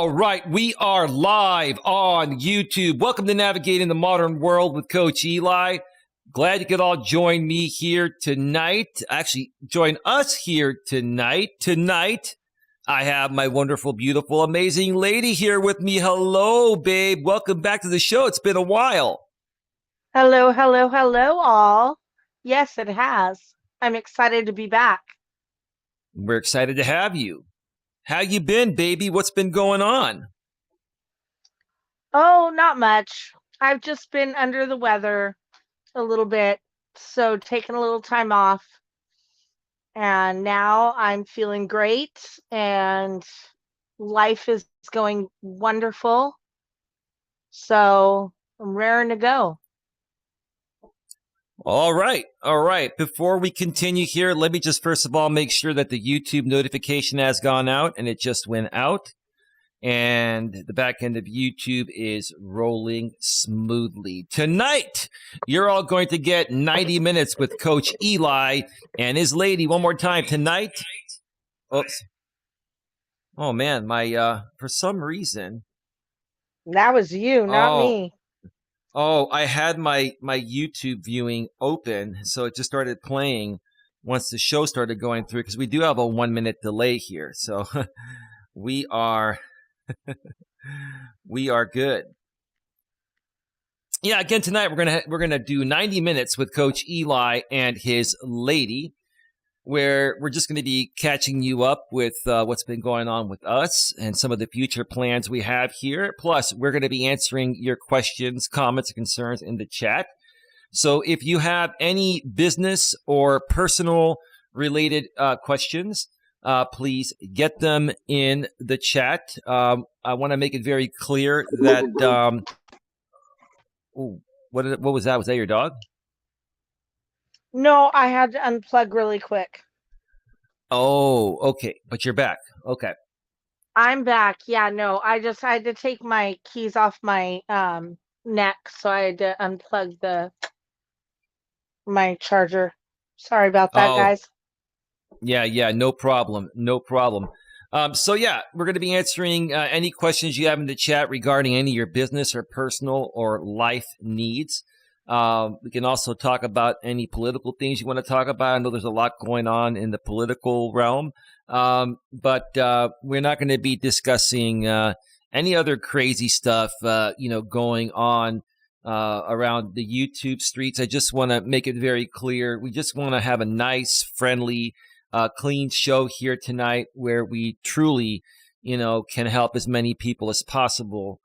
All right, we are live on YouTube. Welcome to Navigating the Modern World with Coach Eli. Glad you could all join me here tonight. Actually, join us here tonight. Tonight, I have my wonderful, beautiful, amazing lady here with me. Hello, babe. Welcome back to the show. It's been a while. Hello, hello, hello, all. Yes, it has. I'm excited to be back. We're excited to have you. How you been, baby? What's been going on? Oh, not much. I've just been under the weather a little bit, so taking a little time off. And now I'm feeling great and life is going wonderful. So I'm raring to go. All right. Before we continue here, let me just first of all make sure that the YouTube notification has gone out, and it just went out. And the back end of YouTube is rolling smoothly. Tonight, you're all going to get 90 minutes with Coach Eli and his lady. One more time. Tonight. Oops. Oh, man. For some reason. That was you, not me. Oh, I had my YouTube viewing open, so it just started playing once the show started going through, because we do have a 1-minute delay here. So we are good. Yeah, again tonight we're gonna do 90 minutes with Coach Eli and his lady, where we're just going to be catching you up with what's been going on with us and some of the future plans we have here. Plus, we're going to be answering your questions, comments, and concerns in the chat. So if you have any business or personal related questions, please get them in the chat. I want to make it very clear that... what was that? Was that your dog? No, I had to unplug really quick. Oh, okay. But you're back. Okay. I'm back. Yeah, no, I had to take my keys off my neck, so I had to unplug my charger. Sorry about that, guys. Yeah, no problem. So yeah, we're going to be answering any questions you have in the chat regarding any of your business or personal or life needs. We can also talk about any political things you want to talk about. I know there's a lot going on in the political realm, but we're not going to be discussing any other crazy stuff, going on around the YouTube streets. I just want to make it very clear. We just want to have a nice, friendly, clean show here tonight where we truly, can help as many people as possible,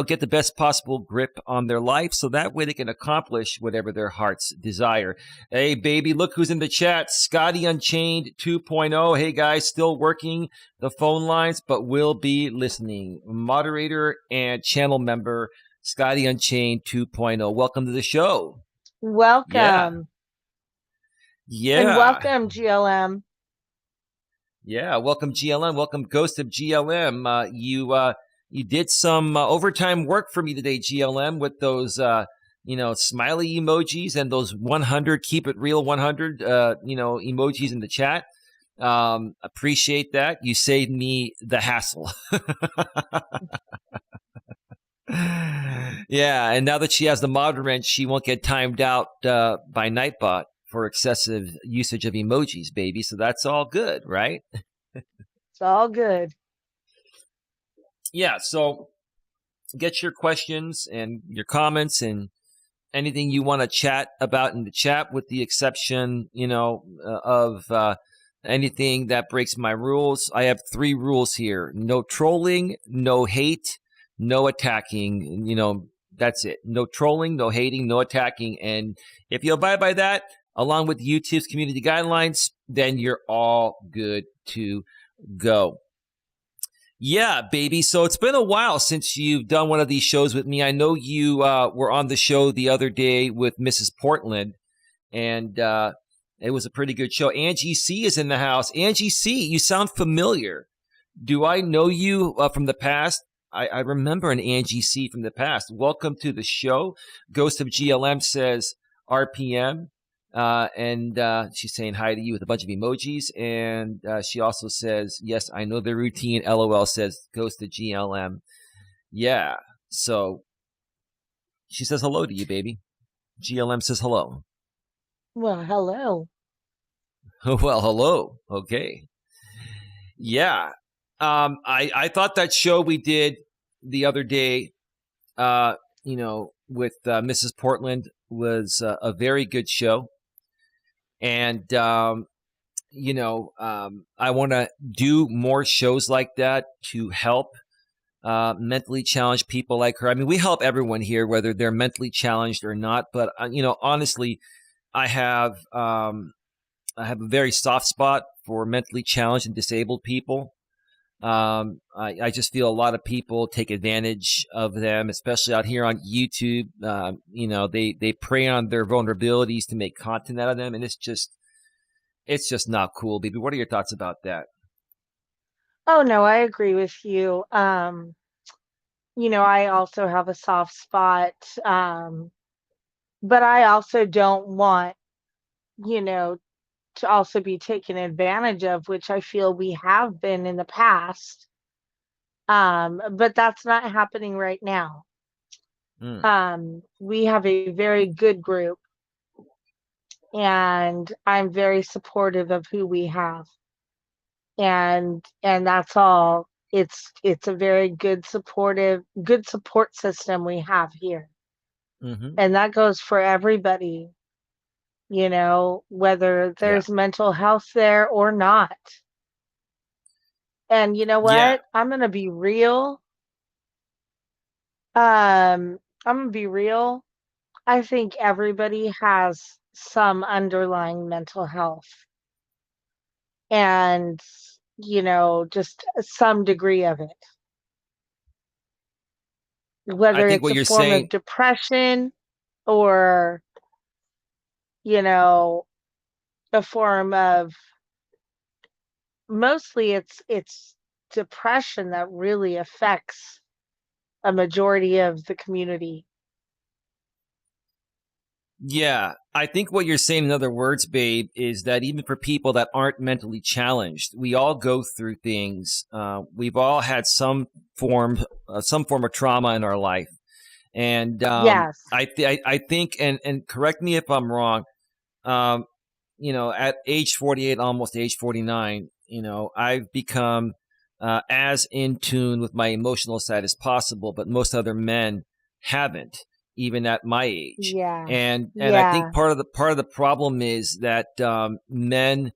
get the best possible grip on their life so that way they can accomplish whatever their hearts desire. Hey, baby, look who's in the chat. Scotty Unchained 2.0. Hey, guys, still working the phone lines, but will be listening. Moderator and channel member, Scotty Unchained 2.0. Welcome to the show. Welcome. Yeah. And welcome, GLM. Yeah, welcome, GLM. Welcome, Ghost of GLM. You did some overtime work for me today, GLM, with those, smiley emojis and those 100, keep it real 100, emojis in the chat. Appreciate that. You saved me the hassle. Yeah, and now that she has the mod wrench, she won't get timed out by Nightbot for excessive usage of emojis, baby. So that's all good, right? It's all good. Yeah, so get your questions and your comments and anything you want to chat about in the chat, with the exception, of anything that breaks my rules. I have 3 rules here: no trolling, no hate, no attacking. That's it. No trolling, no hating, no attacking. And if you abide by that, along with YouTube's community guidelines, then you're all good to go. Yeah, baby. So it's been a while since you've done one of these shows with me. I know you were on the show the other day with Mrs. Portland, and it was a pretty good show. Angie C is in the house. Angie C, you sound familiar. Do I know you from the past? I remember an Angie C from the past. Welcome to the show. Ghost of GLM says RPM. And she's saying hi to you with a bunch of emojis. And she also says, yes, I know the routine. LOL says, goes to GLM. Yeah. So she says hello to you, baby. GLM says hello. Well, hello. Well, hello. Okay. Yeah. I thought that show we did the other day, with Mrs. Portland was a very good show. And, I want to do more shows like that to help mentally challenged people like her. I mean, we help everyone here, whether they're mentally challenged or not. But, honestly, I have I have a very soft spot for mentally challenged and disabled people. I just feel a lot of people take advantage of them, especially out here on YouTube. They prey on their vulnerabilities to make content out of them, and it's just not cool, baby. What are your thoughts about that? Oh no, I agree with you. I also have a soft spot, but I also don't want, you know, to also be taken advantage of, which I feel we have been in the past. But that's not happening right now. Mm. We have a very good group, and I'm very supportive of who we have. And that's all. It's a very good support system we have here. Hmm. And that goes for everybody, whether Yeah. there's mental health there or not. And you know Yeah. what? I'm gonna be real. I think everybody has some underlying mental health and, just some degree of it, I whether think it's what a you're form saying, of depression or, you know, a form of mostly it's depression that really affects a majority of the community. yeah, I think what you're saying, in other words, babe, is that even for people that aren't mentally challenged, we all go through things. We've all had some form of trauma in our life. And Yes. I think, and correct me if I'm wrong, um, at age 48, almost age 49, I've become as in tune with my emotional side as possible, but most other men haven't, even at my age. Yeah. And I think Yeah. part of the problem is that men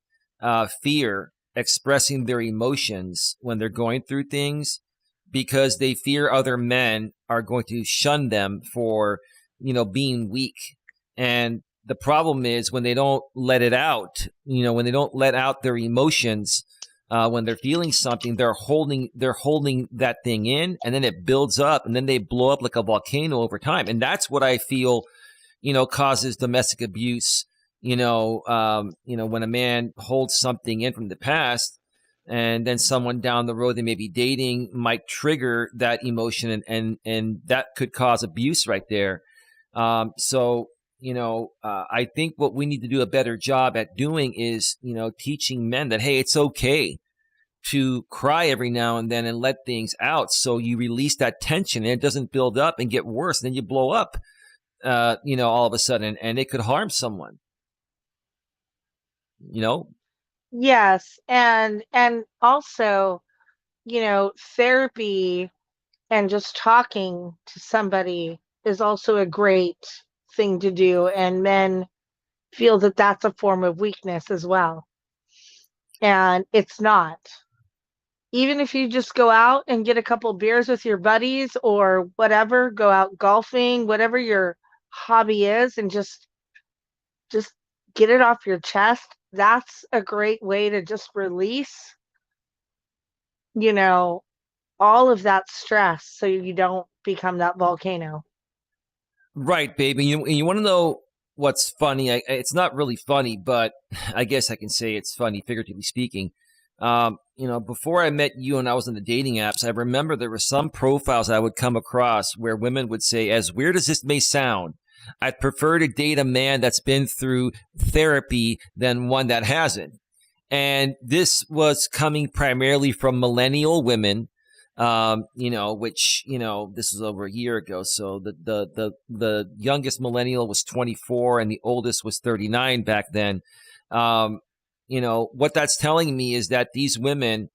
fear expressing their emotions when they're going through things because they fear other men are going to shun them for being weak. And the problem is when they don't let it out, when they don't let out their emotions, when they're feeling something, they're holding that thing in, and then it builds up, and then they blow up like a volcano over time. And that's what I feel, causes domestic abuse. When a man holds something in from the past, and then someone down the road they may be dating might trigger that emotion, and that could cause abuse right there. So I think what we need to do a better job at doing is, teaching men that, hey, it's okay to cry every now and then and let things out. So you release that tension and it doesn't build up and get worse. And then you blow up, all of a sudden, and it could harm someone, you know? Yes. And also, therapy and just talking to somebody is also a great thing to do, and men feel that that's a form of weakness as well, and it's not. Even if you just go out and get a couple beers with your buddies or whatever, go out golfing, whatever your hobby is, and just get it off your chest, that's a great way to just release, you know, all of that stress so you don't become that volcano. Right, baby. You want to know what's funny? It's not really funny, but I guess I can say it's funny, figuratively speaking. Before I met you and I was in the dating apps, I remember there were some profiles I would come across where women would say, as weird as this may sound, I'd prefer to date a man that's been through therapy than one that hasn't. And this was coming primarily from millennial women, which, this was over a year ago. So the youngest millennial was 24 and the oldest was 39 back then. What that's telling me is that these women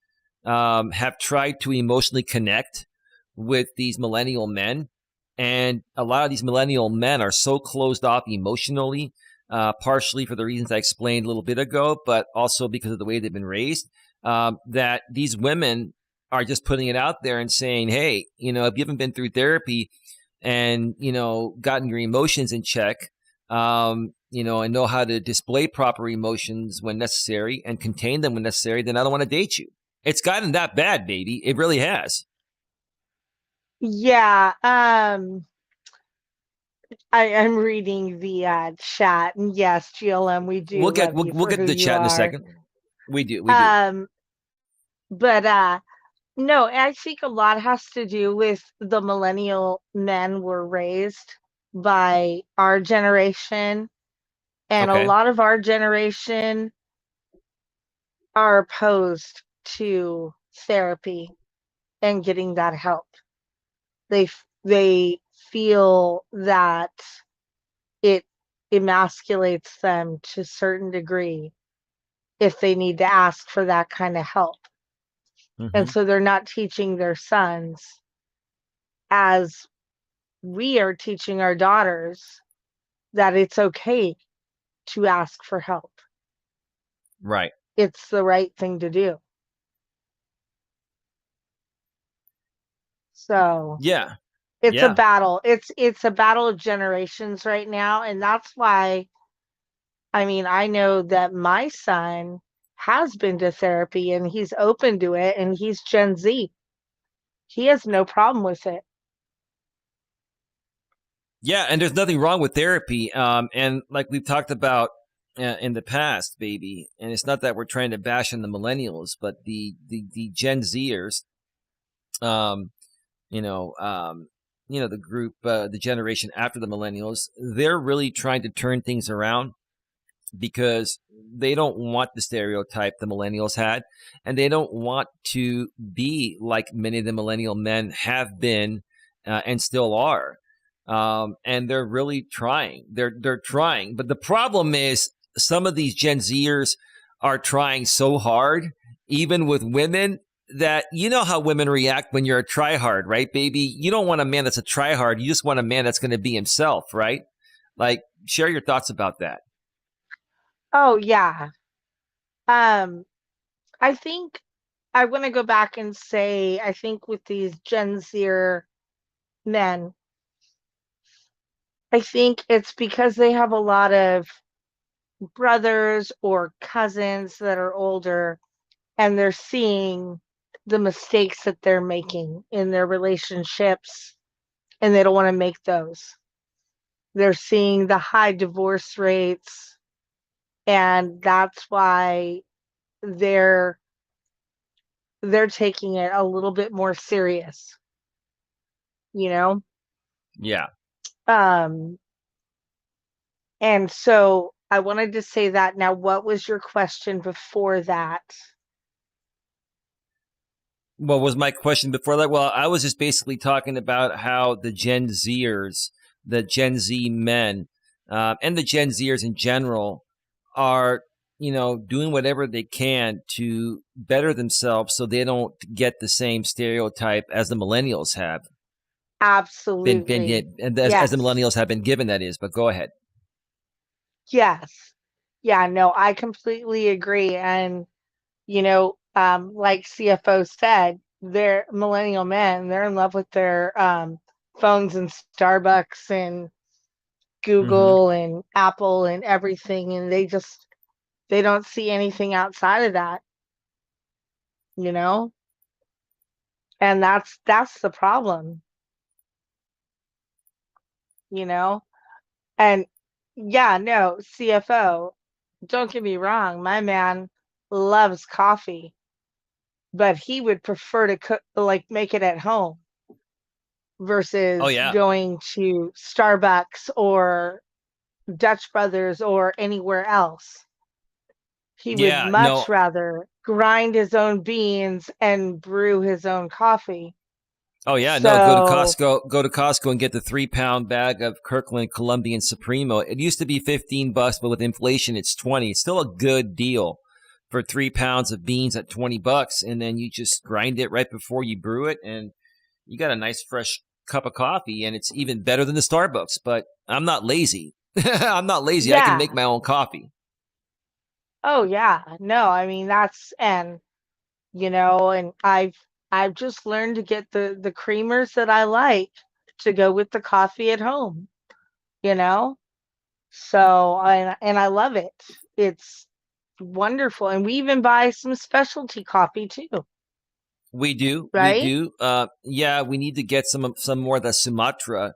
have tried to emotionally connect with these millennial men. And a lot of these millennial men are so closed off emotionally, partially for the reasons I explained a little bit ago, but also because of the way they've been raised, that these women are just putting it out there and saying, hey, if you haven't been through therapy and, gotten your emotions in check, and know how to display proper emotions when necessary and contain them when necessary, then I don't want to date you. It's gotten that bad, baby. It really has. Yeah, I am reading the chat, and yes, GLM, we do We'll get love we'll, you we'll for get who to the you chat in a are. second. We do. Um, but no, I think a lot has to do with the millennial men were raised by our generation, and a Okay. lot of our generation are opposed to therapy and getting that help. They feel that it emasculates them to a certain degree if they need to ask for that kind of help. And Hmm. so they're not teaching their sons as we are teaching our daughters that it's okay to ask for help. Right. It's the right thing to do. So Yeah. it's a Yeah. battle. It's a battle of generations right now. And that's why, I mean, I know that my son has been to therapy and he's open to it, and he's Gen Z. He has no problem with it. Yeah. And there's nothing wrong with therapy. And like we've talked about in the past, baby. And it's not that we're trying to bash on the millennials, but the Gen Zers, um, you know, um, the group, the generation after the millennials, they're really trying to turn things around because they don't want the stereotype the millennials had, and they don't want to be like many of the millennial men have been and still are. And they're really trying. They're trying, but the problem is some of these Gen Zers are trying so hard, even with women. That how women react when you're a tryhard, right, baby? You don't want a man that's a tryhard. You just want a man that's going to be himself, right? Like, share your thoughts about that. Oh yeah. Um, I think I want to go back and say, I think with these Gen Zer men, I think it's because they have a lot of brothers or cousins that are older, and they're seeing the mistakes that they're making in their relationships, and they don't want to make those. They're seeing the high divorce rates, and that's why they're they're taking it a little bit more serious, you know? Yeah. Um, and so I wanted to say that. Now, what was your question before that? What was my question before that? Well, I was just basically talking about how the Gen Zers, the Gen Z men, and the Gen Zers in general are, doing whatever they can to better themselves so they don't get the same stereotype as the millennials have been Absolutely. as the Yes. millennials have been given. That is, but go ahead. Yes. Yeah, no, I completely agree. And, like CFO said, they're millennial men, they're in love with their phones and Starbucks and Hmm. Google and Apple and everything. And they don't see anything outside of that, you know? And that's the problem, you know? And yeah, no, CFO, don't get me wrong, my man loves coffee, but he would prefer to cook, like make it at home. Oh versus yeah. going to Starbucks or Dutch Brothers or anywhere else. He would Yeah. No. much rather grind his own beans and brew his own coffee. Oh yeah. No. Go to So, Costco. Go to Costco and get the 3 pound bag of Kirkland Colombian Supremo. It used to be $15, but with inflation, it's 20. It's still a good deal for 3 pounds of beans at $20, and then you just grind it right before you brew it, and you got a nice fresh cup of coffee, and it's even better than the Starbucks. But I'm not lazy. I'm not lazy. I can yeah. make my own coffee. Oh, yeah. No, I mean, that's, and, and I've just learned to get the creamers that I like to go with the coffee at home, you know? So, and I love it. It's wonderful. And we even buy some specialty coffee too, We do, we right? do. Yeah, we need to get some more of the Sumatra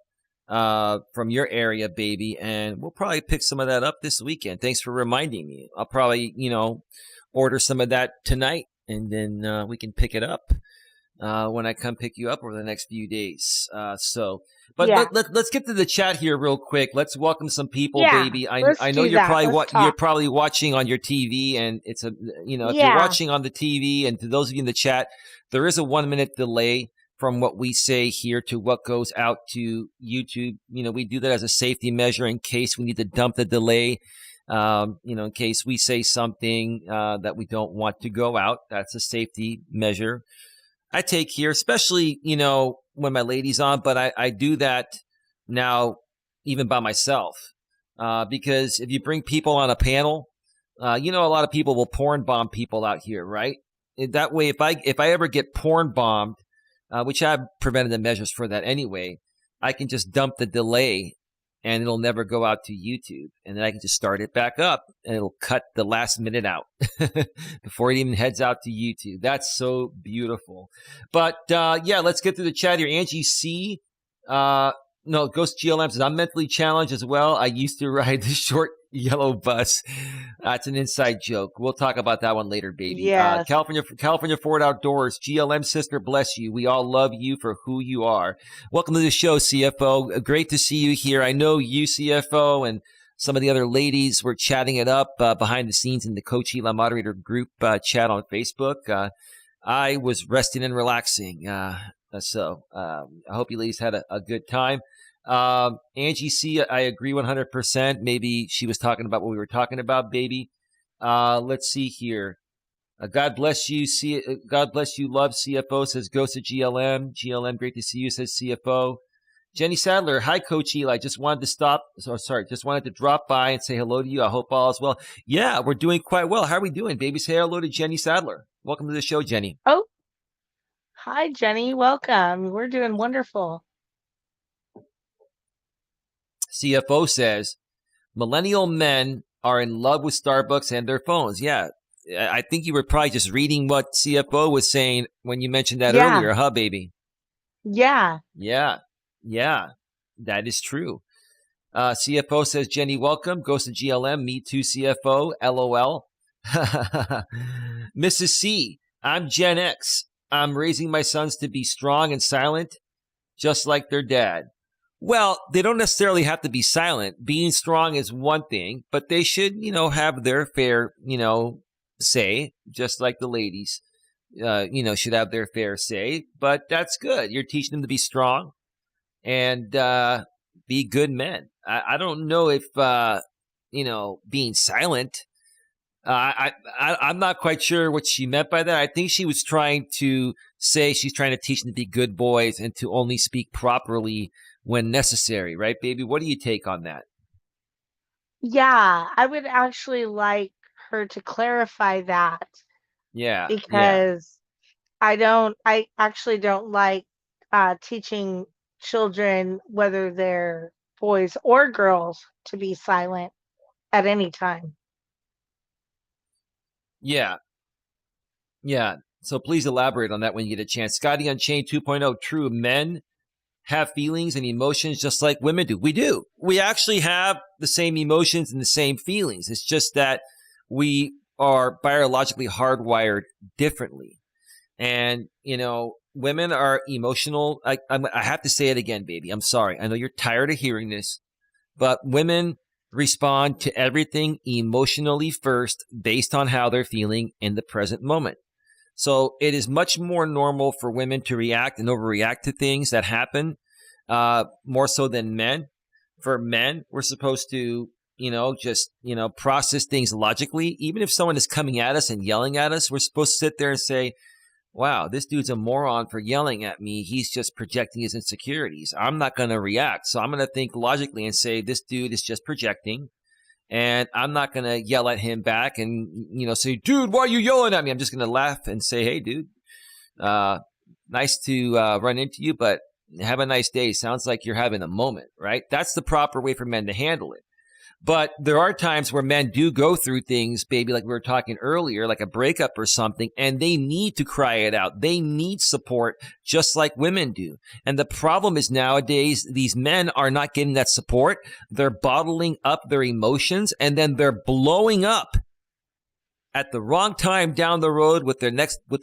from your area, baby, and we'll probably pick some of that up this weekend. Thanks for reminding me. I'll probably, order some of that tonight, and then we can pick it up when I come pick you up over the next few days. But Yeah. let's get to the chat here real quick. Let's welcome some people, Yeah. baby. Let's I know do you're that. probably Let's you're talk. probably watching on your TV, and it's if you're Yeah. watching on the TV, and to those of you in the chat, there is a 1 minute delay from what we say here to what goes out to YouTube. We do that as a safety measure in case we need to dump the delay. In case we say something that we don't want to go out. That's a safety measure I take here, especially, when my lady's on, but I do that now even by myself. Because if you bring people on a panel, a lot of people will porn bomb people out here, right? That way, if I ever get porn bombed, which I've preventative measures for that anyway, I can just dump the delay and it'll never go out to YouTube. And then I can just start it back up and it'll cut the last minute out before it even heads out to YouTube. That's so beautiful. But yeah, let's get through the chat here. Angie C. No, Ghost GLM says, I'm mentally challenged as well. I used to ride the short yellow bus. That's an inside joke. We'll talk about that one later, baby. Yes. California Ford Outdoors. GLM sister, bless you. We all love you for who you are. Welcome to the show, CFO. Great to see you here. I know you, CFO, and some of the other ladies were chatting it up behind the scenes in the Coach Eli moderator group chat on Facebook. I was resting and relaxing. So I hope you ladies had a good time. Angie C, I agree 100%. Maybe she was talking about what we were talking about, baby. Let's see here. God bless you. God bless you. Love CFO says Ghost of GLM. GLM, great to see you, says CFO. Jenny Sadler, hi, Coach Eli. Just wanted to drop by and say hello to you. I hope all is well. Yeah, we're doing quite well. How are we doing, baby? Say hello to Jenny Sadler. Welcome to the show, Jenny. Oh, hi, Jenny. Welcome. We're doing wonderful. CFO says, millennial men are in love with Starbucks and their phones. Yeah, I think you were probably just reading what CFO was saying when you mentioned that earlier, huh, baby? Yeah. Yeah, that is true. CFO says, Jenny, welcome. Goes to GLM. Me too, CFO. LOL. Mrs. C, I'm Gen X. I'm raising my sons to be strong and silent, just like their dad. Well, they don't necessarily have to be silent. Being strong is one thing, but they should, have their fair, say, just like the ladies, should have their fair say. But that's good. You're teaching them to be strong and be good men. I don't know if, being silent. I'm not quite sure what she meant by that. I think she was trying to say she's trying to teach them to be good boys and to only speak properly when necessary, right, baby? What do you take on that? Yeah, I would actually like her to clarify that Yeah. because I actually don't like teaching children, whether they're boys or girls, to be silent at any time. Yeah. So please elaborate on that when you get a chance. Scotty Unchained 2.0, true. Men have feelings and emotions just like women do. We do. We actually have the same emotions and the same feelings. It's just that we are biologically hardwired differently. And, women are emotional. I have to say it again, baby. I'm sorry. I know you're tired of hearing this, but women respond to everything emotionally first based on how they're feeling in the present moment. So it is much more normal for women to react and overreact to things that happen, more so than men. For men, we're supposed to, just, process things logically. Even if someone is coming at us and yelling at us, we're supposed to sit there and say, wow, this dude's a moron for yelling at me. He's just projecting his insecurities. I'm not going to react. So I'm going to think logically and say, this dude is just projecting. And I'm not going to yell at him back and, say, dude, why are you yelling at me? I'm just going to laugh and say, hey, dude, nice to run into you, but have a nice day. Sounds like you're having a moment, right? That's the proper way for men to handle it. But there are times where men do go through things, baby, like we were talking earlier, like a breakup or something, and they need to cry it out. They need support just like women do. And the problem is nowadays, these men are not getting that support. They're bottling up their emotions, and then they're blowing up at the wrong time down the road with the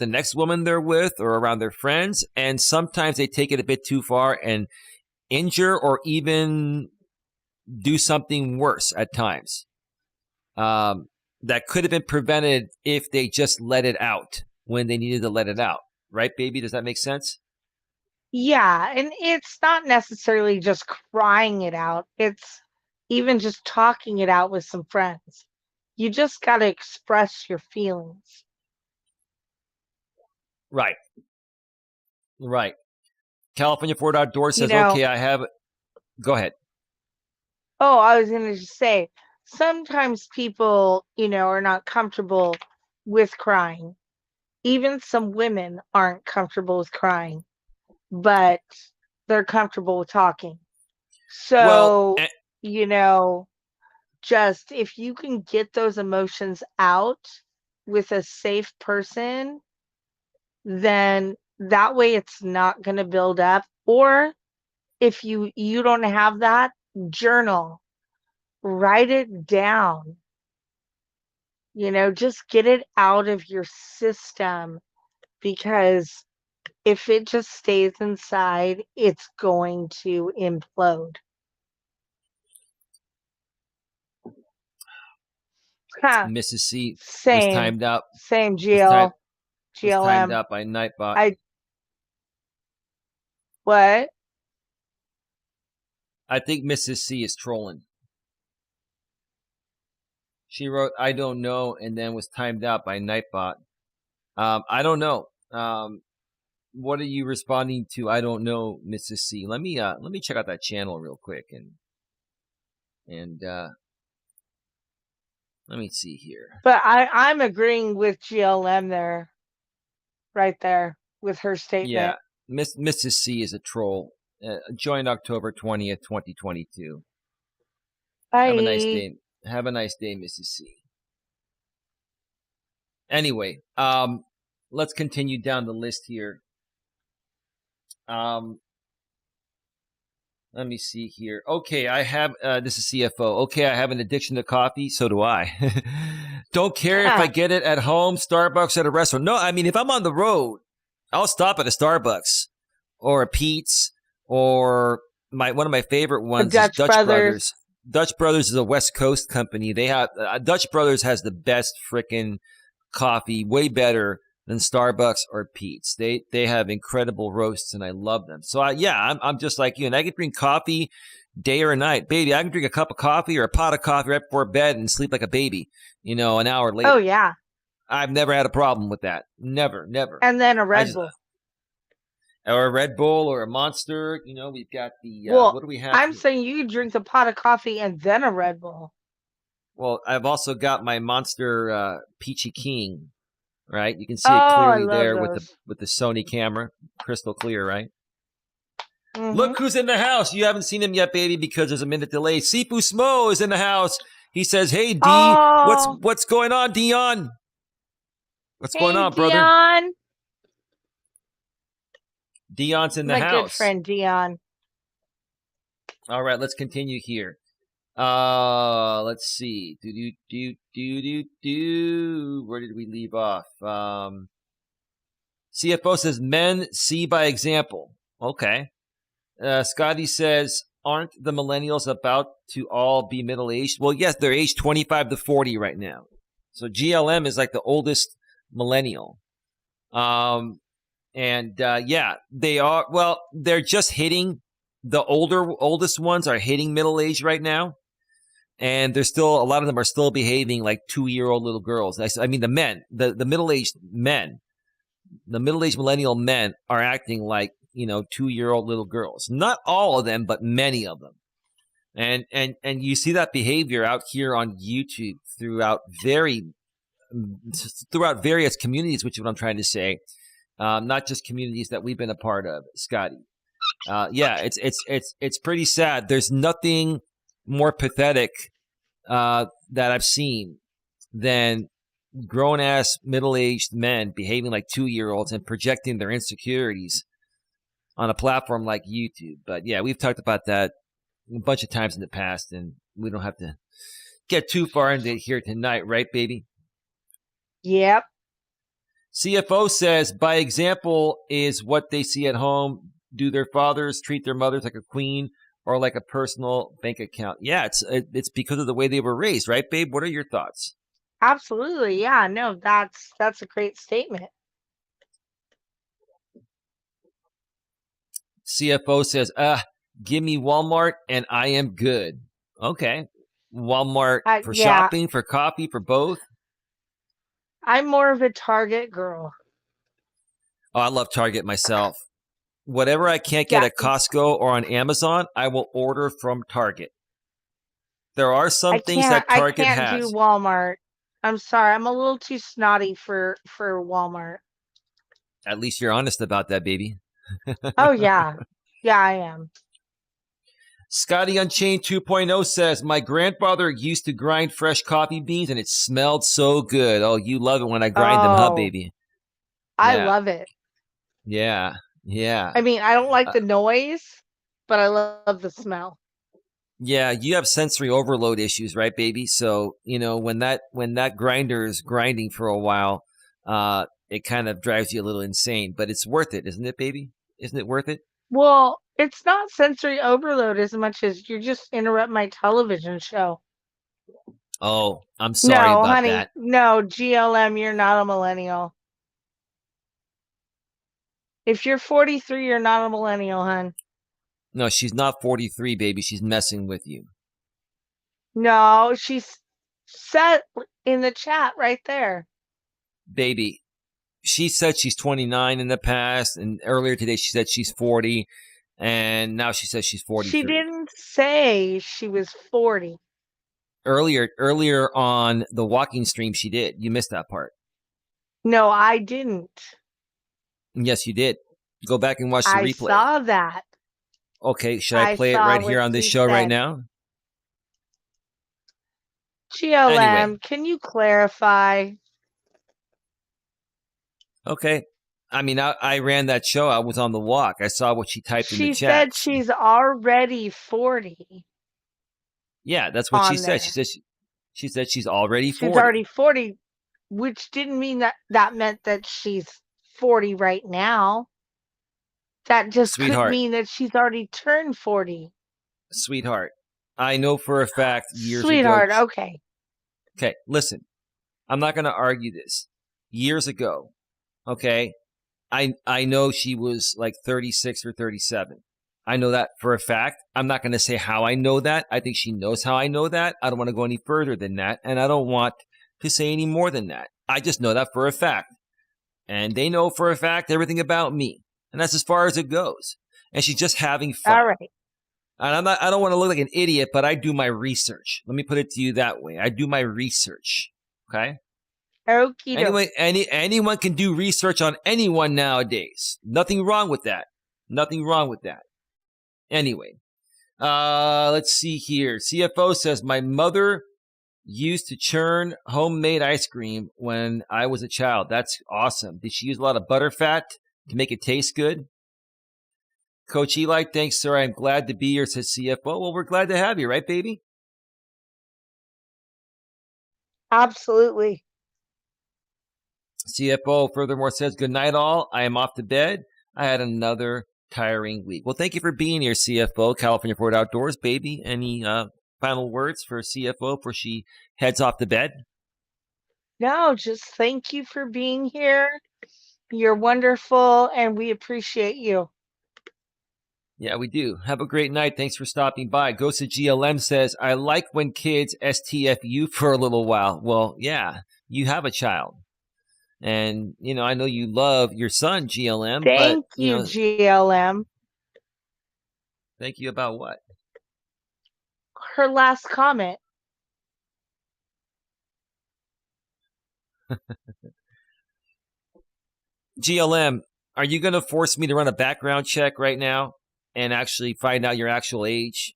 next woman they're with or around their friends. And sometimes they take it a bit too far and injure or even do something worse at times, that could have been prevented if they just let it out when they needed to let it out. Right, baby? Does that make sense? Yeah, and it's not necessarily just crying it out. It's even just talking it out with some friends. You just got to express your feelings. Right. Right. California Ford Outdoor You says, know, okay, I have it. Go ahead. oh, I was going to just say, sometimes people, are not comfortable with crying. Even some women aren't comfortable with crying, but they're comfortable with talking. Well, So, you know, just if you can get those emotions out with a safe person, then that way it's not going to build up. Or if you don't have that, journal, write it down. Just get it out of your system, because if it just stays inside, it's going to implode. Huh. Mrs. C was Same. timed out. Same Was time was timed GLM. out by Nightbot. I what? I think Mrs. C is trolling. She wrote, "I don't know," and then was timed out by Nightbot. I don't know. What are you responding to? I don't know, Mrs. C. Let me check out that channel real quick and let me see here. But I'm agreeing with GLM there, right there, with her Yeah, statement. Mrs. C is a troll. Joined October 20th, 2022. Have a nice Bye. day. Have a nice day, Mrs. C. Anyway, let's continue down the list here. Let me see here. Okay, I have, this is CFO. Okay, I have an addiction to coffee. So do I. Don't care if I Huh. get it at home, Starbucks, at a restaurant. No, I mean, if I'm on the road, I'll stop at a Starbucks or a Pete's, or one of my favorite A ones is Dutch Dutch Brothers. Brothers. Dutch Brothers is a West Coast company. They have, Dutch Brothers has the best freaking coffee, way better than Starbucks or Pete's. They have incredible roasts, and I love them. So I'm just like you, and I can drink coffee day or night, baby. I can drink a cup of coffee or a pot of coffee right before bed and sleep like a baby. An hour Oh later. yeah. I've never had a problem with that. Never, never. And then a I Red just Bull. or a Red Bull or a Monster. We've got the Well, what do we have I'm here? saying you could drink a pot of coffee and then a Red Bull. Well, I've also got my Monster Peachy King. Right, you can Oh, see it I clearly love there with those. the Sony camera, crystal clear, right? Mm-hmm. Look who's in the house. You haven't seen him yet, baby, because there's a minute delay. Sifu Smo is in the house. He says, "Hey D, Oh, what's going on, Dion? What's going hey on, brother? Dion, Dion's in the my good house." friend Dion. All right, let's continue here. Let's see. Do. Where did we leave off? CFO says men see by example. Okay. Scotty says, aren't the millennials about to all be middle-aged? Well, yes, they're aged 25 to 40 right now. So GLM is like the oldest millennial. Yeah, they are. Well, they're just hitting the oldest ones are hitting middle age right now. And there's still, a lot of them are still behaving like 2-year-old little girls. I mean, the men, the middle-aged men, the middle-aged millennial men are acting like, 2-year-old little girls. Not all of them, but many of them. And you see that behavior out here on YouTube throughout various communities, which is what I'm trying to say. Not just communities that we've been a part of, Scotty. It's pretty sad. There's nothing more pathetic that I've seen than grown-ass middle-aged men behaving like 2-year-olds and projecting their insecurities on a platform like YouTube. But yeah, we've talked about that a bunch of times in the past, and we don't have to get too far into it here tonight, right, baby? Yep. CFO says, by example is what they see at home. Do their fathers treat their mothers like a queen or like a personal bank account? Yeah, it's because of the way they were raised, right, babe? What are your thoughts? Absolutely. Yeah, no, that's a great statement. CFO says, give me Walmart and I am good. Okay. Walmart for shopping, for coffee, for both? I'm more of a Target girl. Oh, I love Target myself. Whatever I can't get at Costco or on Amazon, I will order from Target. There are some things that Target has. I can't do Walmart. I'm sorry. I'm a little too snotty for Walmart. At least you're honest about that, baby. Oh, yeah. Yeah, I am. Scotty Unchained 2.0 says, my grandfather used to grind fresh coffee beans and it smelled so good. Oh, you love it when I grind them, huh, baby? I love it. Yeah. Yeah. I mean, I don't like the noise, but I love the smell. Yeah, you have sensory overload issues, right, baby? So, when that grinder is grinding for a while, it kind of drives you a little insane, but it's worth it, isn't it, baby? Isn't it worth it? Well, it's not sensory overload as much as you just interrupt my television show. Oh, I'm sorry about honey, that. No, GLM, you're not a millennial. If you're 43, you're not a millennial, hon. No, she's not 43, baby. She's messing with you. No, she's said in the chat right there. Baby, she said she's 29 in the past, and earlier today she said she's 40, and now she says she's 43. She didn't say she was 40. Earlier on the walking stream, she did. You missed that part. No, I didn't. Yes, you did. Go back and watch the replay. I saw that. Okay, should I play it right here on this show right now? GLM, anyway. Can you clarify? Okay. I mean, I ran that show. I was on the walk. I saw what she typed in the chat. She said she's already 40. Yeah, that's what she said. She said she's already 40. She's already 40, which didn't mean that meant that she's 40 right now. That just could mean that she's already turned 40. Sweetheart, I know for a fact years ago. Sweetheart, okay. Okay, listen. I'm not going to argue this. Years ago, okay, I know she was like 36 or 37. I know that for a fact. I'm not going to say how I know that. I think she knows how I know that. I don't want to go any further than that, and I don't want to say any more than that. I just know that for a fact. And they know for a fact everything about me. And that's as far as it goes. And she's just having fun. All right. And I don't want to look like an idiot, but I do my research. Let me put it to you that way. I do my research. Okay? Okie anyway, anyone can do research on anyone nowadays. Nothing wrong with that. Nothing wrong with that. Anyway, let's see here. CFO says, my mother used to churn homemade ice cream when I was a child. That's awesome. Did she use a lot of butterfat to make it taste good? Coach Eli, thanks, sir. I'm glad to be here, says CFO. Well, we're glad to have you, right, baby? Absolutely. CFO furthermore says, good night all. I am off to bed. I had another tiring week. Well, thank you for being here, CFO, California Ford Outdoors. Baby, any final words for CFO before she heads off to bed? No, just thank you for being here. You're wonderful, and we appreciate you. Yeah, we do. Have a great night. Thanks for stopping by. Ghost of GLM says, I like when kids STFU for a little while. Well, yeah, you have a child. And, I know you love your son, GLM, but, Thank you, GLM. thank you about what? Her last comment. GLM, are you going to force me to run a background check right now and actually find out your actual age?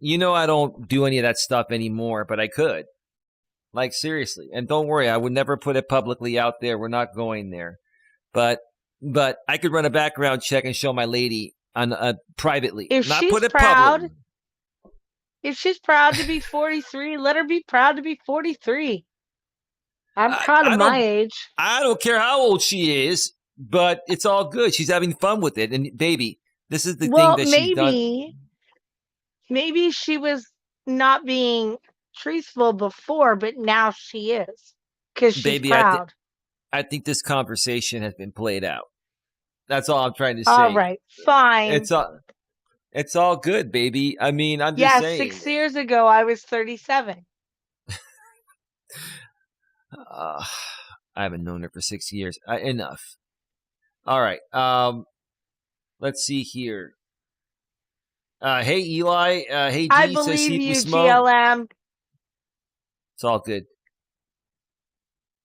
I don't do any of that stuff anymore, but I could. Like, seriously. And don't worry, I would never put it publicly out there. We're not going there. But I could run a background check and show my lady on privately. If not she's put it proud, public. if she's proud to be 43, let her be proud to be 43. I'm proud of my age. I don't care how old she is, but it's all good. She's having fun with it. And baby, this is the thing that she's done. Maybe she was not being truthful before, but now she is because she's Baby, proud. I think this conversation has been played out. That's all I'm trying to say. All right, fine. It's all good, baby. I mean, I'm just saying. 6 years ago, I was 37. I haven't known her for 6 years. Enough. All right. Let's see here. Hey, Eli. Hey, G. I believe you, GLM. It's all good.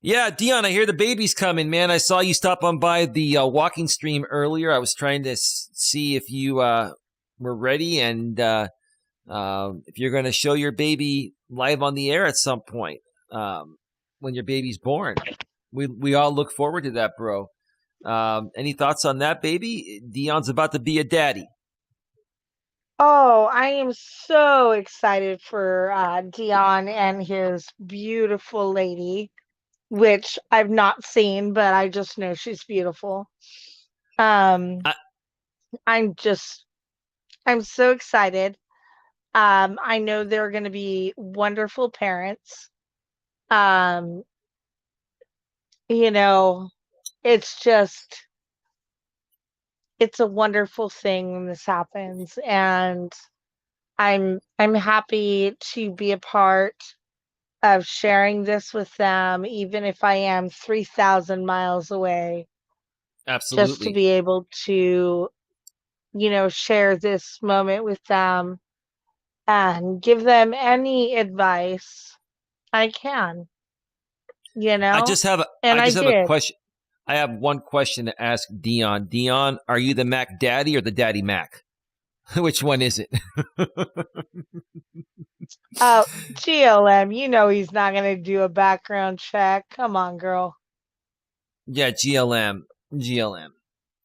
Yeah, Dion, I hear the baby's coming, man. I saw you stop on by the walking stream earlier. I was trying to see if you were ready and if you're going to show your baby live on the air at some point when your baby's born. We all look forward to that, bro. Any thoughts on that, baby? Dion's about to be a daddy. Oh, I am so excited for Dion and his beautiful lady, which I've not seen, but I just know she's beautiful. I'm so excited. I know they're going to be wonderful parents. It's a wonderful thing when this happens, and I'm happy to be a part of sharing this with them, even if I am 3,000 miles away. Absolutely. Just to be able to, share this moment with them and give them any advice I can. I just have a question. I have one question to ask Dion. Dion, are you the Mac Daddy or the Daddy Mac? Which one is it? Oh, GLM, he's not going to do a background check. Come on, girl. Yeah, GLM.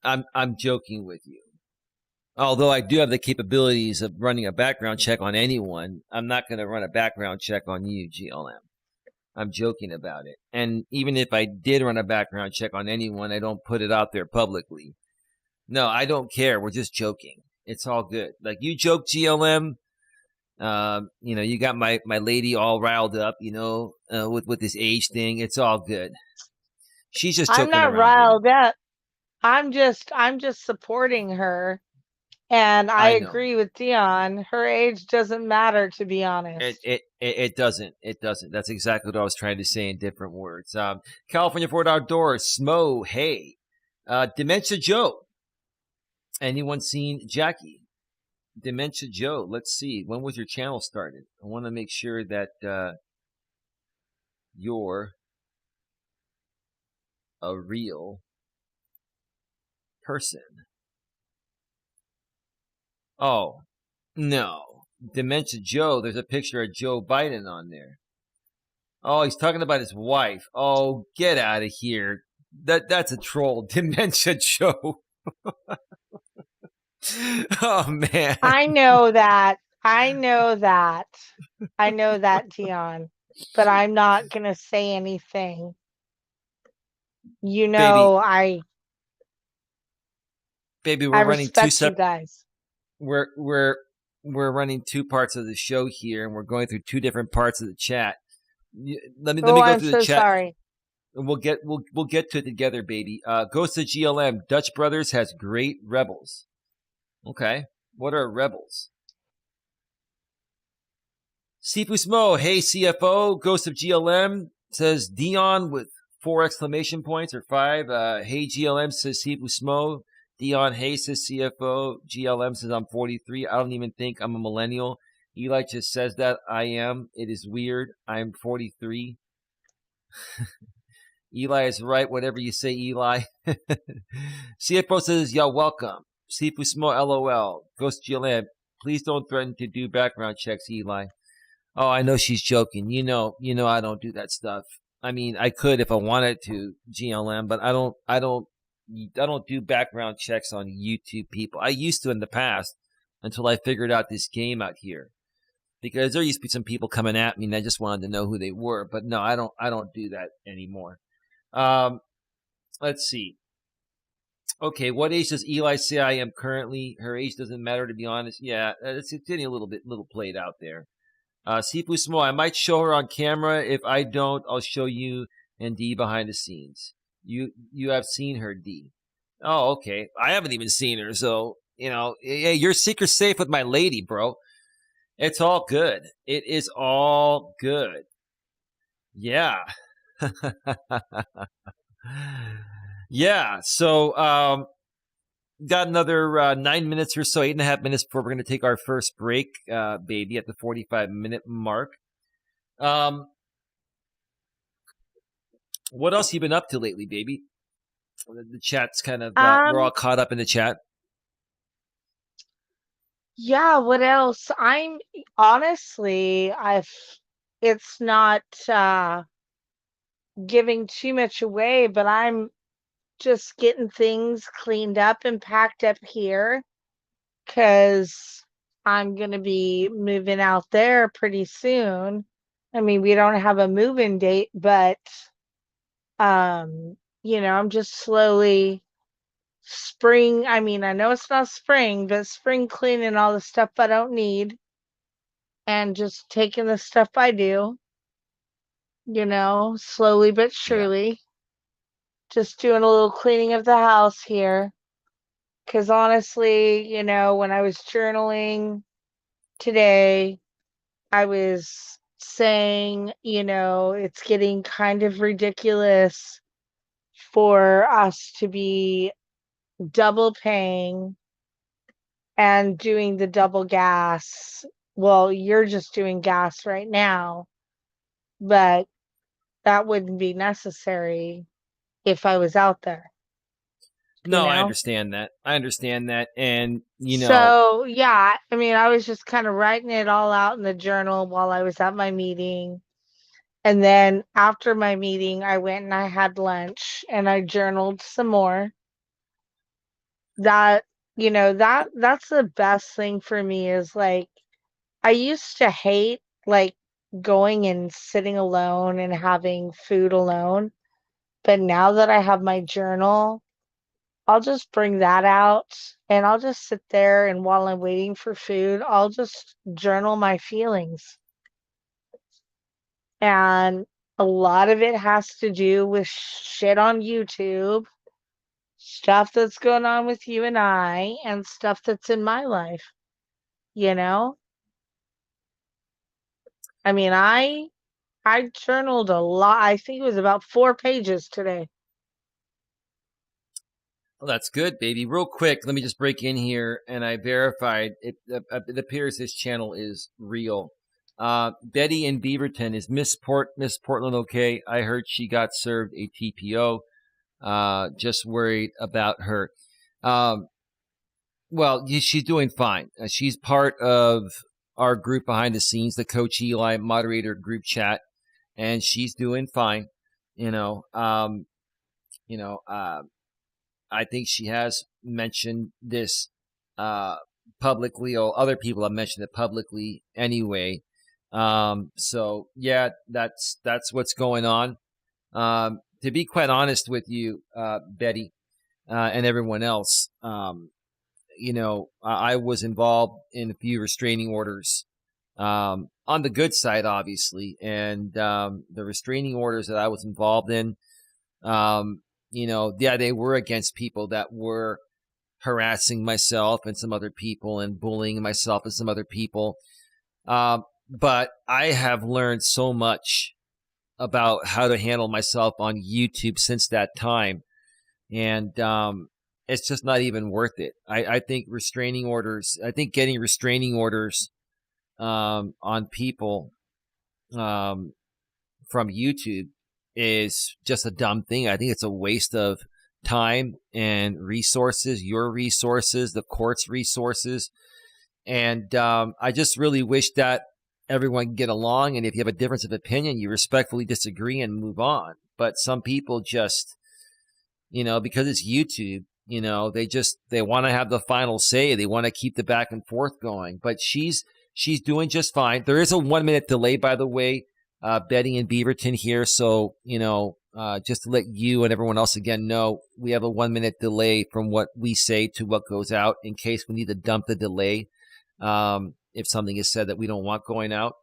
I'm joking with you. Although I do have the capabilities of running a background check on anyone, I'm not going to run a background check on you, GLM. I'm joking about it. And even if I did run a background check on anyone, I don't put it out there publicly. No, I don't care. We're just joking. It's all good. Like, you joke, GLM. You got my lady all riled up, with this age thing. It's all good. She's just joking around. I'm not riled up. I'm just supporting her. And I agree with Dion. Her age doesn't matter, to be honest. It doesn't. It doesn't. That's exactly what I was trying to say in different words. California Ford Outdoors, Smo, hey. Dementia Joe. Anyone seen Jackie? Dementia Joe. Let's see. When was your channel started? I want to make sure that you're a real person. Oh, no. Dementia Joe, there's a picture of Joe Biden on there. Oh, he's talking about his wife. Oh, get out of here. That's a troll. Dementia Joe. Oh, man. I know that, Dion. But I'm not going to say anything. You baby, know, baby, I we're running respect you guys. we're we're we're running two parts of the show here, and we're going through two different parts of the chat. Let Oh, me go I'm through the so chat, sorry. and we'll get to it together, baby. Goes to GLM. Dutch Brothers has great rebels. Okay, what are rebels? Sifu Smo, hey CFO, Ghost of GLM says Dion with 4 exclamation points or 5. Hey GLM says Sifu Smo. Dion, hey says CFO. GLM says I'm 43. I don't even think I'm a millennial. Eli just says that I am. It is weird. I'm 43. Eli is right. Whatever you say, Eli. CFO says, y'all welcome. Sifu Smo, LOL. Ghost GLM, please don't threaten to do background checks, Eli. Oh, I know she's joking. I don't do that stuff. I mean, I could if I wanted to, GLM, but I don't do background checks on YouTube people. I used to in the past until I figured out this game out here. Because there used to be some people coming at me and I just wanted to know who they were. But no, I don't do that anymore. Um, let's see. Okay, what age does Eli say I am currently? Her age doesn't matter, to be honest. Yeah, it's getting a little played out there. Sifu Smo, I might show her on camera. If I don't, I'll show you and D behind the scenes. You have seen her, D. Oh, okay. I haven't even seen her, so hey, your secret's safe with my lady, bro. It's all good. It is all good. Yeah. Yeah. So got another 9 minutes or so, 8.5 minutes before we're going to take our first break, baby, at the 45-minute mark. What else you been up to lately, baby? The chat's kind of we're all Um, caught up in the chat. yeah, what else? I'm honestly, I've it's not giving too much away, but I'm just getting things cleaned up and packed up here because I'm gonna be moving out there pretty soon. I mean, we don't have a move-in date, but I'm just slowly spring. I mean, I know it's not spring, but spring cleaning all the stuff I don't need and just taking the stuff I do, slowly but Yeah. surely. Just doing a little cleaning of the house here. Because honestly, when I was journaling today, I was saying, it's getting kind of ridiculous for us to be double paying and doing the double gas. Well, you're just doing gas right now, but that wouldn't be necessary if I was out there, you No, I know? understand that. I understand that, and So, yeah, I mean, I was just kind of writing it all out in the journal while I was at my meeting. And then after my meeting, I went and I had lunch and I journaled some more. That, that's the best thing for me is like I used to hate like going and sitting alone and having food alone, but now that I have my journal, I'll just bring that out and I'll just sit there and while I'm waiting for food, I'll just journal my feelings. And a lot of it has to do with shit on YouTube, stuff that's going on with you and I, and stuff that's in my life, you know? I mean, I journaled a lot. I think it was about 4 pages today. well, that's good, baby. Real quick, let me just break in here, and I verified it. It appears this channel is real. Betty in Beaverton, is Miss Portland okay? I heard she got served a TPO. Just worried about her. Um, well, she's doing fine. She's part of our group behind the scenes, the Coach Eli moderator group chat, and she's doing fine. You know, um, you know, I think she has mentioned this uh, publicly, or other people have mentioned it publicly anyway. So yeah, that's what's going on. to be quite honest with you, Betty, and everyone else, I was involved in a few restraining orders, on the good side, obviously, and the restraining orders that I was involved in, yeah, they were against people that were harassing myself and some other people and bullying myself and some other people. But I have learned so much about how to handle myself on YouTube since that time. And it's just not even worth it. I think getting restraining orders on people from YouTube is just a dumb thing. I think it's a waste of time and resources, your resources, the court's resources. And I just really wish that everyone can get along. And if you have a difference of opinion, you respectfully disagree and move on. But some people just, because it's YouTube, they want to have the final say. They want to keep the back and forth going. But she's doing just fine. There is a 1-minute delay, by the way, Betty in Beaverton here. So, just to let you and everyone else again know, we have a 1-minute delay from what we say to what goes out in case we need to dump the delay. If something is said that we don't want going out.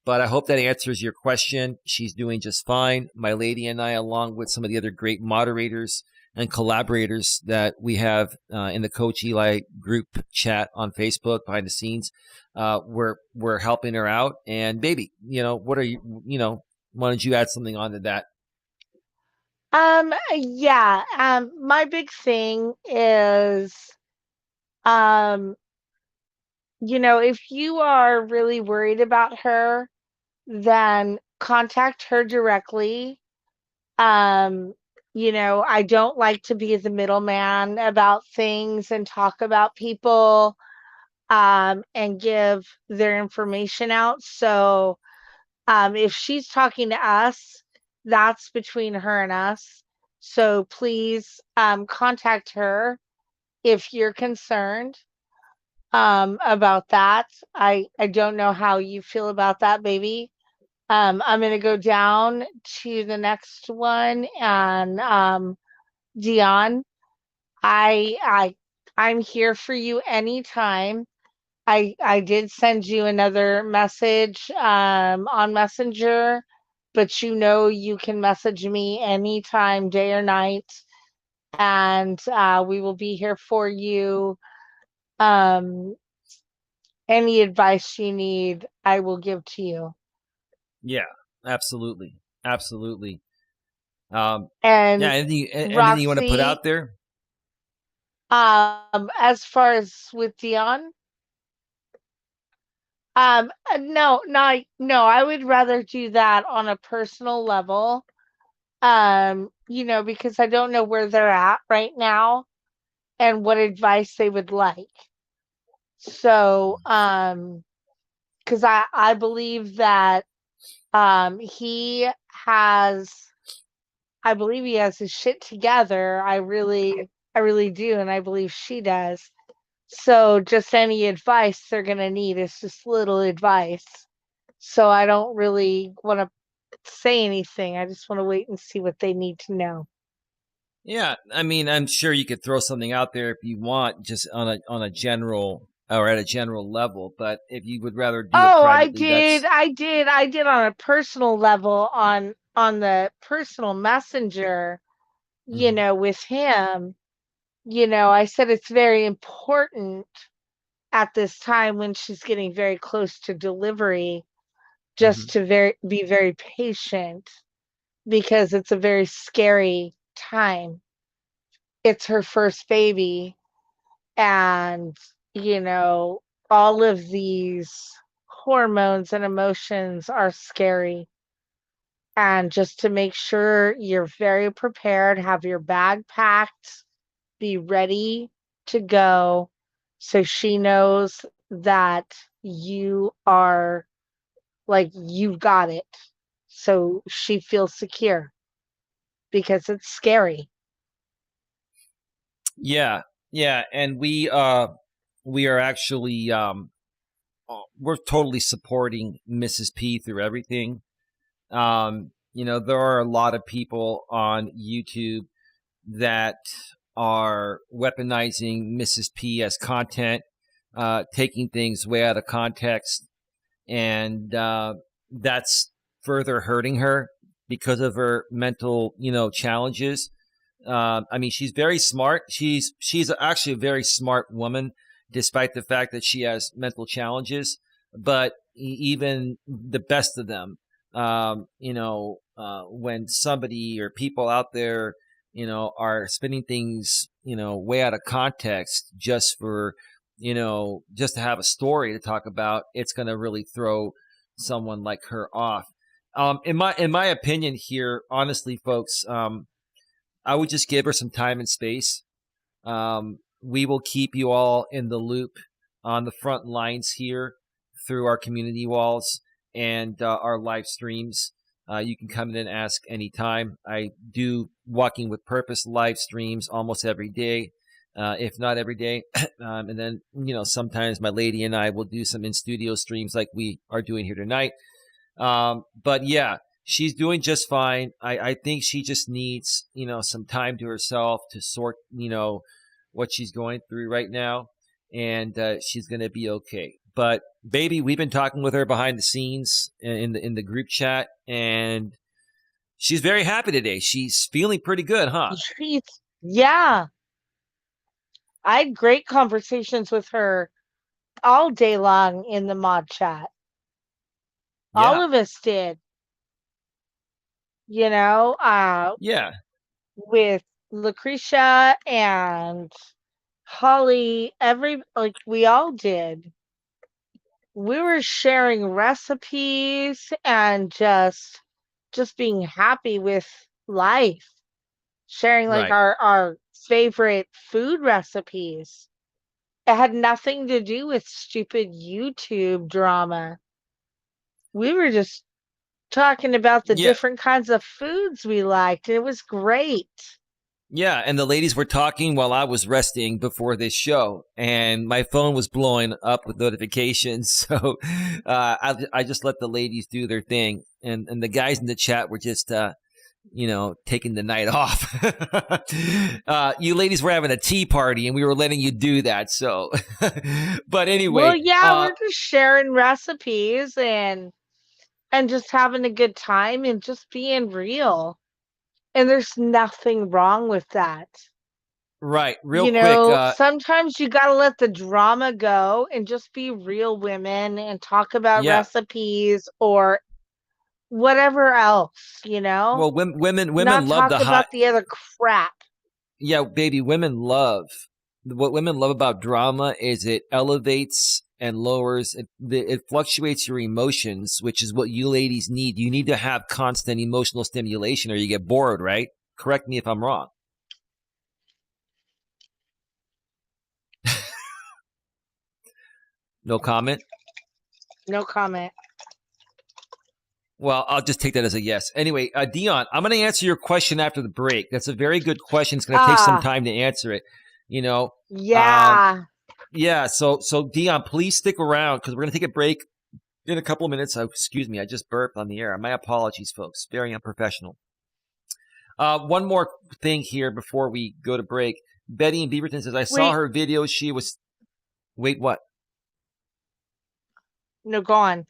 But I hope that answers your question. She's doing just fine. My lady and I, along with some of the other great moderators and collaborators that we have in the Coach Eli group chat on Facebook behind the scenes, we're helping her out. And baby, what are you, why don't you add something onto that? Yeah. My big thing is, if you are really worried about her, then contact her directly. I don't like to be the middleman about things and talk about people, and give their information out. So, if she's talking to us, that's between her and us. So please, contact her if you're concerned, about that. I don't know how you feel about that, baby. I'm gonna go down to the next one, and Dion, I I I'm here for you anytime. I did send you another message on Messenger, but you can message me anytime, day or night, and we will be here for you. Um, any advice you need, I will give to you. Yeah, absolutely. Absolutely. Yeah, And anything you want to put Roxy, out there? as far as with Dion, no, I would rather do that on a personal level. Because I don't know where they're at right now and what advice they would like. So, because I believe that he has I believe he has his shit together. I really do, and I believe she does. So just any advice they're gonna need is just little advice. So I don't really want to say anything. I just want to wait and see what they need to know. Yeah, I mean, I'm sure you could throw something out there if you want, just on a general or at a general level. But if you would rather do it Oh, I privately, did. that's I did on a personal level on the personal messenger, mhm, with him. I said it's very important at this time when she's getting very close to delivery, just mhm. to be very patient, because it's a very scary time. It's her first baby, and you know all of these hormones and emotions are scary, and just to make sure you're very prepared, have your bag packed, be ready to go, so she knows that you are, like, you've got it, so she feels secure, because it's scary. Yeah, yeah, and we are actually we're totally supporting Mrs. P through everything. there are a lot of people on YouTube that are weaponizing Mrs. P as content, taking things way out of context, and that's further hurting her because of her mental, challenges. I mean, she's very smart. She's actually a very smart woman, despite the fact that she has mental challenges. But even the best of them, when somebody or people out there, are spinning things, way out of context just for, just to have a story to talk about, it's going to really throw someone like her off. In my opinion here, honestly, folks, I would just give her some time and space. We will keep you all in the loop on the front lines here through our community walls and our live streams. You can come in and ask anytime. I do Walking with Purpose live streams almost every day, if not every day. And then, sometimes my lady and I will do some in-studio streams like we are doing here tonight. But yeah, she's doing just fine. I think she just needs, some time to herself to sort, what she's going through right now. And she's going to be okay. But baby, we've been talking with her behind the scenes in the group chat, and she's very happy today. She's feeling pretty good, huh? Yeah. I had great conversations with her all day long in the mod chat. All Yeah. of us did, Yeah. with Lucretia and Holly, we all did. We were sharing recipes and just being happy with life, sharing like Right. our favorite food recipes. It had nothing to do with stupid YouTube drama. We were just talking about the Yeah. different kinds of foods we liked. It was great. Yeah, and the ladies were talking while I was resting before this show, and my phone was blowing up with notifications. So I just let the ladies do their thing, and the guys in the chat were just taking the night off. You ladies were having a tea party, and we were letting you do that. So, but Well, anyway, yeah, we're just sharing recipes and just having a good time and just being real. And there's nothing wrong with that. right, real quick. Sometimes you got to let the drama go and just be real women and talk about Yeah. recipes or whatever else, Well, women not love talk the hot. about the other crap. Yeah, baby, women love what women love about drama is it elevates and lowers it fluctuates your emotions, which is what you ladies need. You need to have constant emotional stimulation or you get bored, right? Correct me if I'm wrong. No comment. No comment. Well, I'll just take that as a yes. Anyway, Dion, I'm going to answer your question after the break. That's a very good question. It's going to take some Ah, time to answer it. You know, um, yeah. yeah. So Dion, please stick around because we're going to take a break in a couple of minutes. Oh, excuse me, I just burped on the air. My apologies, folks. Very unprofessional. One more thing here before we go to break. Betty in Beaverton says, I saw Wait, her video. She was. Wait, what? no, go on.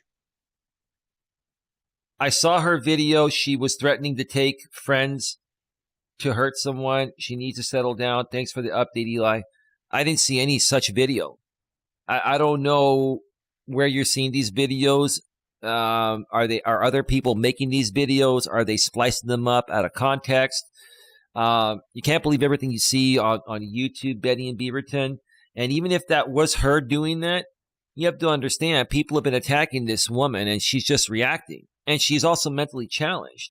I saw her video. She was threatening to take friends to hurt someone. She needs to settle down. Thanks for the update, Eli. I didn't see any such video. I don't know where you're seeing these videos. Are other people making these videos? Are they splicing them up out of context? You can't believe everything you see on YouTube, Betty and Beaverton. And even if that was her doing that, you have to understand people have been attacking this woman and she's just reacting. And she's also mentally challenged.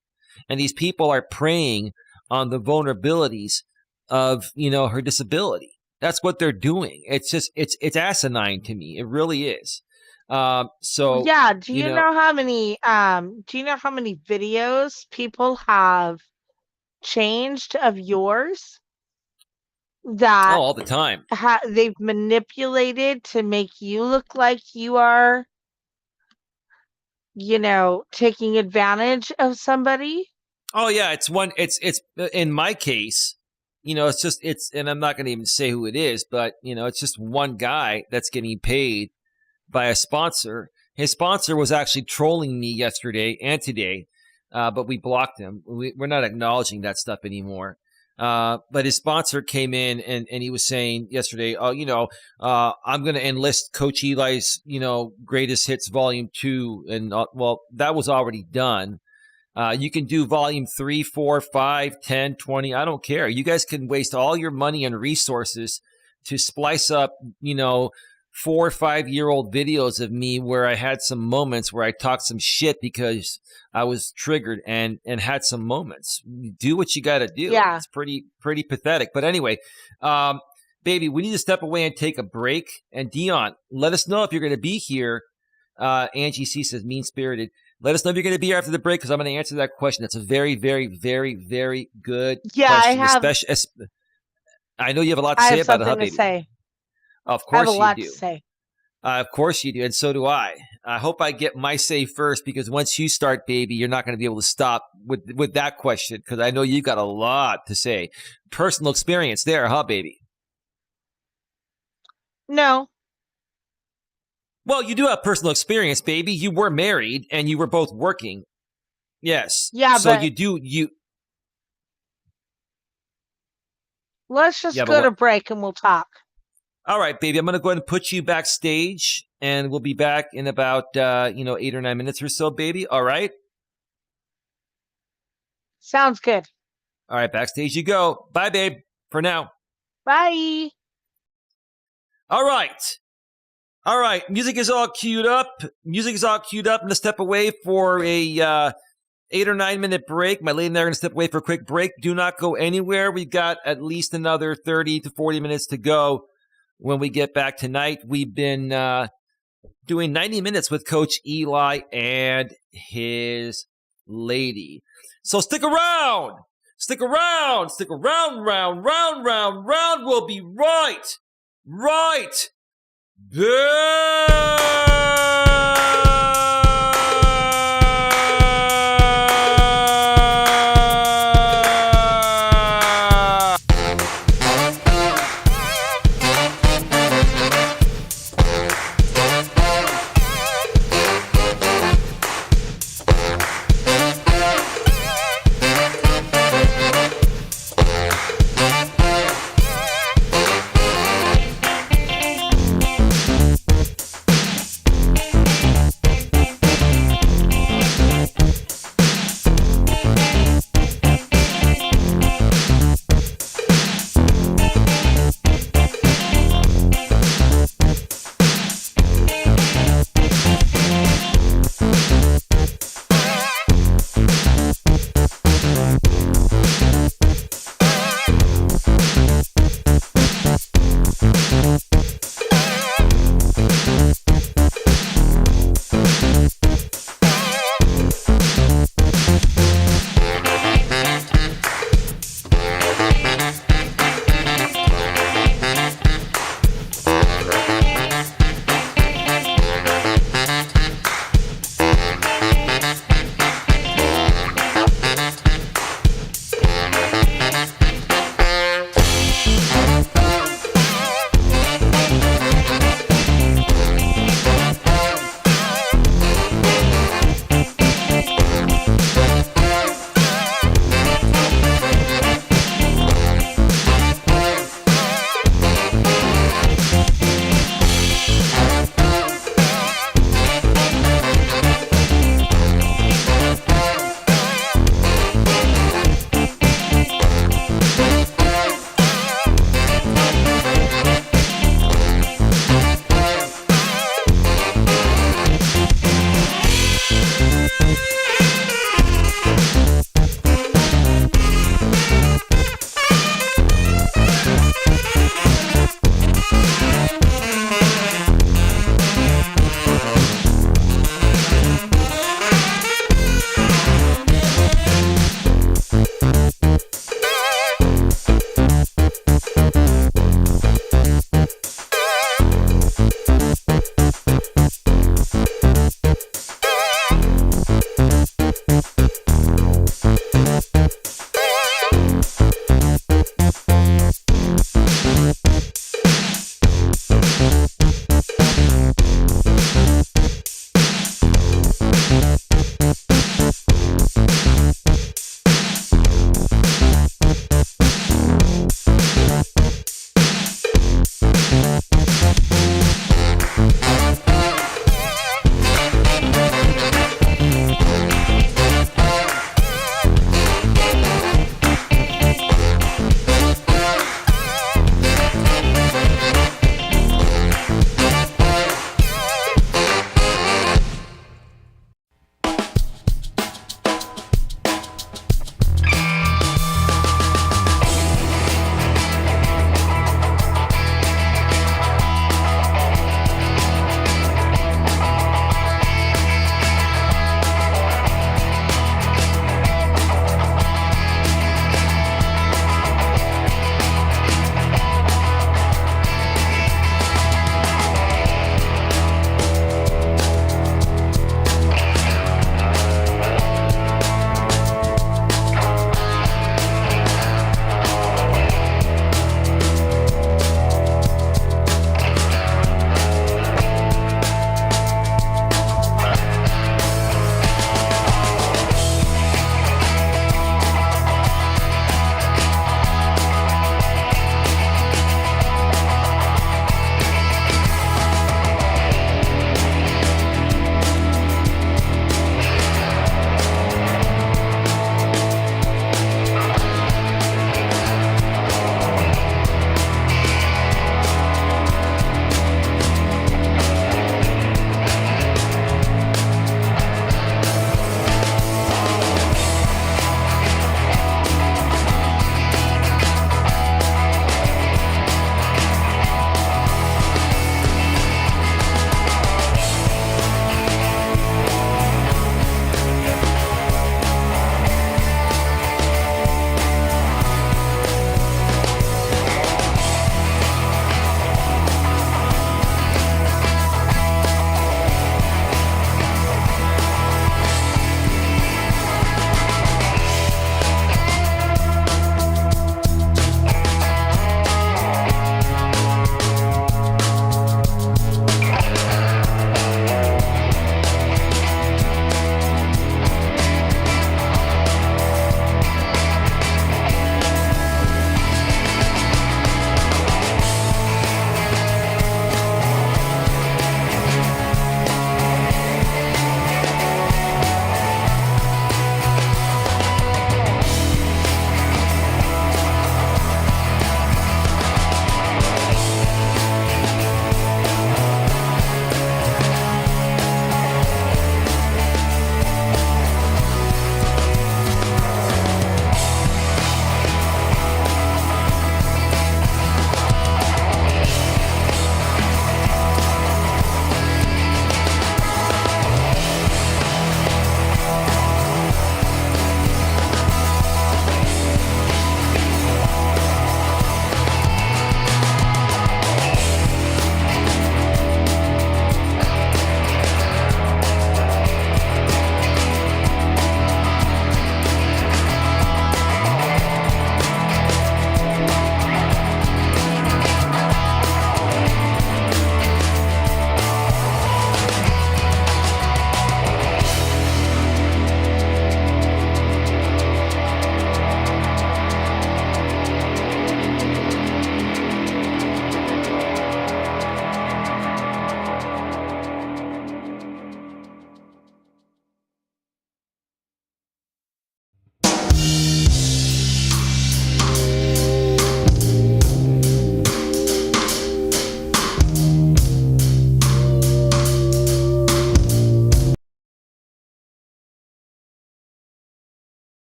And these people are preying on the vulnerabilities of, her disability. That's what they're doing. It's asinine to me. It really is. So, Yeah, you know, do you know how many videos people have changed of yours oh, that all the time. they've manipulated to make you look like you are taking advantage of somebody. Oh yeah, it's in my case, and I'm not going to even say who it is, but it's just one guy that's getting paid by a sponsor. His sponsor was actually trolling me yesterday and today, but we blocked him. We're not acknowledging that stuff anymore. But his sponsor came in and he was saying yesterday, I'm going to enlist Coach Eli's, Greatest Hits Volume 2. And well, that was already done. You can do volume 3, 4, 5, 10, 20. I don't care. You guys can waste all your money and resources to splice up, 4 or 5 year old videos of me where I had some moments where I talked some shit because I was triggered and had some moments. Do what you got to do. Yeah. It's pretty pathetic. But anyway, baby, we need to step away and take a break. And Dion, let us know if you're going to be here. Angie C says mean spirited. Let us know if you're going to be here after the break because I'm going to answer that question. That's a very, very, very, very good question. I know you have a lot to say about it, huh, baby? To say. Of course you do. I have a lot to say. Of course you do, and so do I. I hope I get my say first because once you start, baby, you're not going to be able to stop with that question because I know you got a lot to say. Personal experience there, huh, baby? No. Well, you do have personal experience, baby. You were married and you were both working. Yes. Yeah, so but you. Let's just go to break and we'll talk. All right, baby. I'm going to go ahead and put you backstage, and we'll be back in about 8 or 9 minutes or so, baby. All right? Sounds good. All right, backstage you go. Bye, babe, for now. Bye. All right. Music is all queued up. I'm going to step away for a 8 or 9 minute break. My lady and I are going to step away for a quick break. Do not go anywhere. We've got at least another 30 to 40 minutes to go. When we get back tonight, we've been doing 90 minutes with Coach Eli and his lady. So stick around. Round. We'll be right there.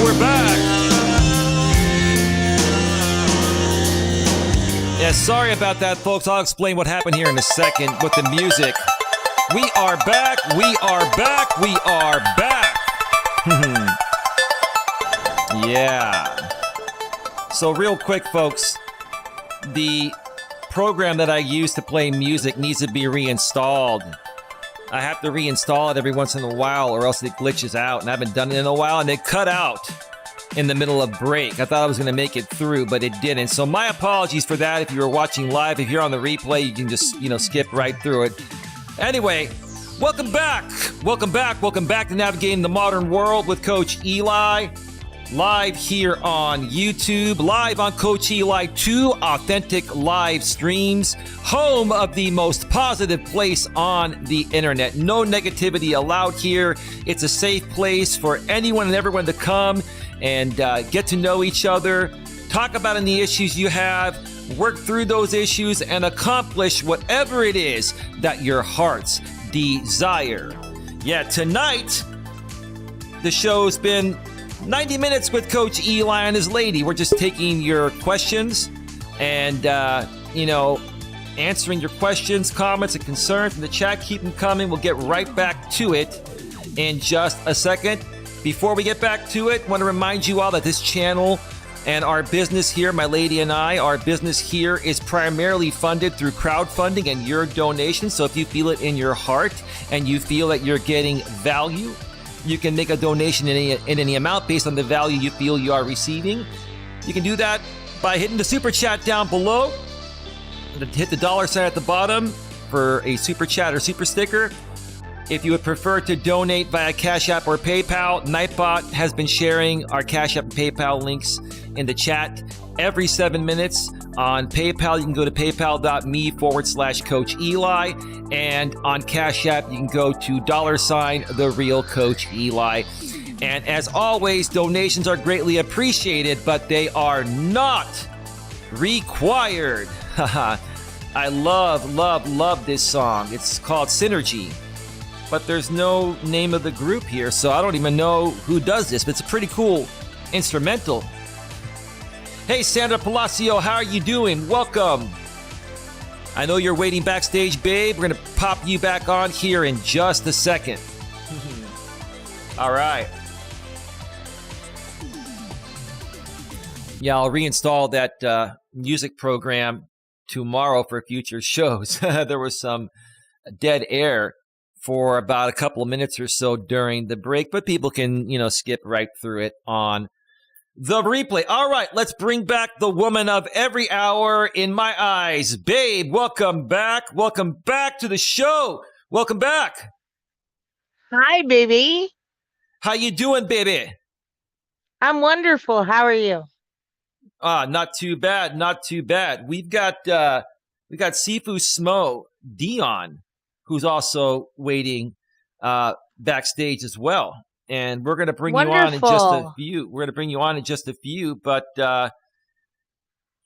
We're back. Yeah, sorry about that, folks. I'll explain what happened here in a second with the music. We are back. We are back. We are back. Yeah. So real quick, folks, the program that I use to play music needs to be reinstalled. I have to reinstall it every once in a while or else it glitches out, and I haven't done it in a while, and it cut out in the middle of break. I thought I was going to make it through, but it didn't. So my apologies for that. If you were watching live, if you're on the replay, you can just, skip right through it. Anyway, welcome back. Welcome back. Welcome back to Navigating the Modern World with Coach Eli. Live here on YouTube, live on Coach Eli 2 authentic live streams, home of the most positive place on the internet. No negativity allowed here. It's a safe place for anyone and everyone to come and get to know each other, talk about any issues you have, work through those issues, and accomplish whatever it is that your hearts desire. Yeah, tonight, the show's been 90 minutes with Coach Eli and his lady. We're just taking your questions and, answering your questions, comments, and concerns from the chat. Keep them coming. We'll get right back to it in just a second. Before we get back to it, I want to remind you all that this channel and our business here, my lady and I, our business here is primarily funded through crowdfunding and your donations. So if you feel it in your heart and you feel that you're getting value, you can make a donation in any amount based on the value you feel you are receiving. You can do that by hitting the super chat down below. Hit the $ at the bottom for a super chat or super sticker. If you would prefer to donate via Cash App or PayPal, Nightbot has been sharing our Cash App and PayPal links in the chat every 7 minutes. On PayPal, you can go to paypal.me/Coach Eli. And on Cash App, you can go to $The Real Coach Eli. And as always, donations are greatly appreciated, but they are not required. I love this song. It's called Synergy. But there's no name of the group here, so I don't even know who does this, but it's a pretty cool instrumental. Hey, Sandra Palacio, how are you doing? Welcome. I know you're waiting backstage, babe. We're going to pop you back on here in just a second. All right. Yeah, I'll reinstall that music program tomorrow for future shows. There was some dead air for about a couple of minutes or so during the break, but people can, skip right through it on the replay. All right, let's bring back the woman of every hour in my eyes. Babe, welcome back. Welcome back to the show. Welcome back. Hi, baby. How you doing, baby? I'm wonderful. How are you? Not too bad, not too bad. We got Sifu Smo Dion, who's also waiting backstage as well. And we're gonna bring you on in just a Wonderful. few. We're gonna bring you on in just a few, but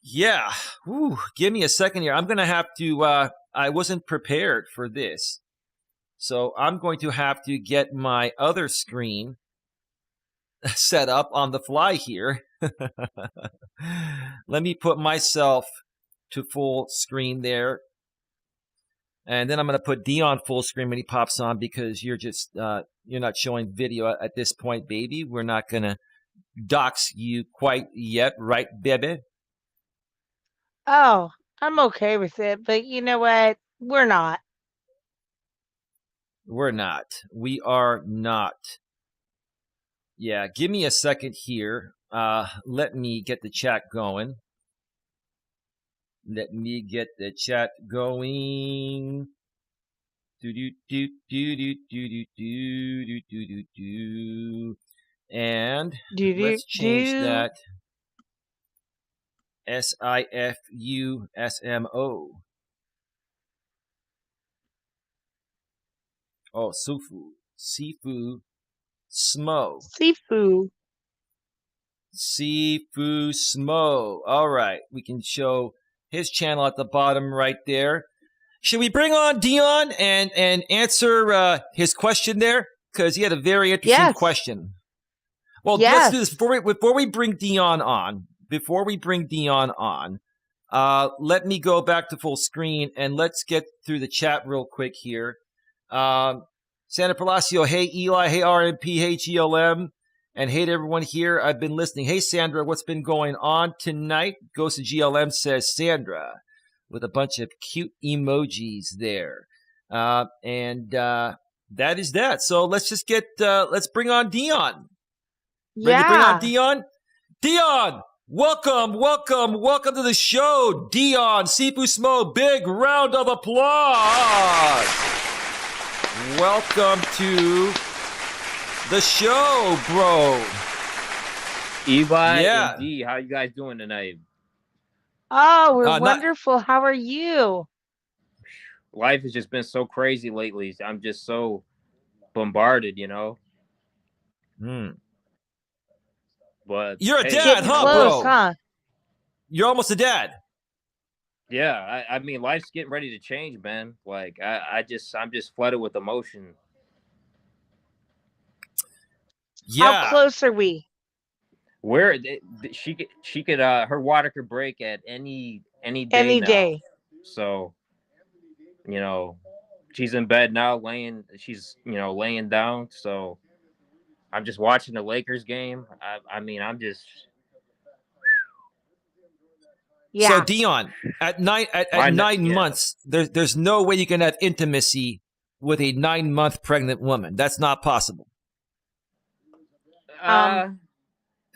yeah, give me a second here. I'm gonna have to. I wasn't prepared for this, so I'm going to have to get my other screen set up on the fly here. Let me put myself to full screen there. And then I'm going to put Dion full screen when he pops on because you're not showing video at this point, baby. We're not going to dox you quite yet, right, baby? Oh, I'm okay with it, but you know what? We're not. We're not. We are not. Yeah, give me a second here. Let me get the chat going. Let me get the chat going. Do do do do do do do do do do do. And Do do let's change do. that SIFUSMO. Oh, Sifu Smo. Sifu. Sifu Smo. All right, we can show his channel at the bottom right there. Should we bring on Dion and answer his question there? Because he had a very interesting Yes. question. Well, let's do Yes. this before we bring Dion on. Let me go back to full screen and let's get through the chat real quick here. Sandra Palacio, hey Eli, hey RMP, hey GLM, and hey to everyone here. I've been listening. Hey Sandra, what's been going on tonight? Goes to GLM, says Sandra, with a bunch of cute emojis there. And that is that. So let's just let's bring on Dion. Ready to bring on Yeah. Dion? Dion, welcome to the show. Dion, Sifu Smo, big round of applause. Welcome to the show, bro. Eli Yeah. and D, how you guys doing tonight? Oh, we're wonderful. How are you? Life has just been so crazy lately. I'm just so bombarded, you know. But you're a hey, dad, Getting you know huh, what? close, bro? huh? You're almost a dad. Yeah, I mean, life's getting ready to change, man. Like I'm just flooded with emotion. Yeah. How close are we? Where she could her water could break at any day Any now. day. So, you know, she's in bed now, she's laying down. So I'm just watching the Lakers game. I mean, I'm just Yeah. So Dion, at 9 months, there's no way you can have intimacy with a 9-month pregnant woman. That's not possible. Bullshit.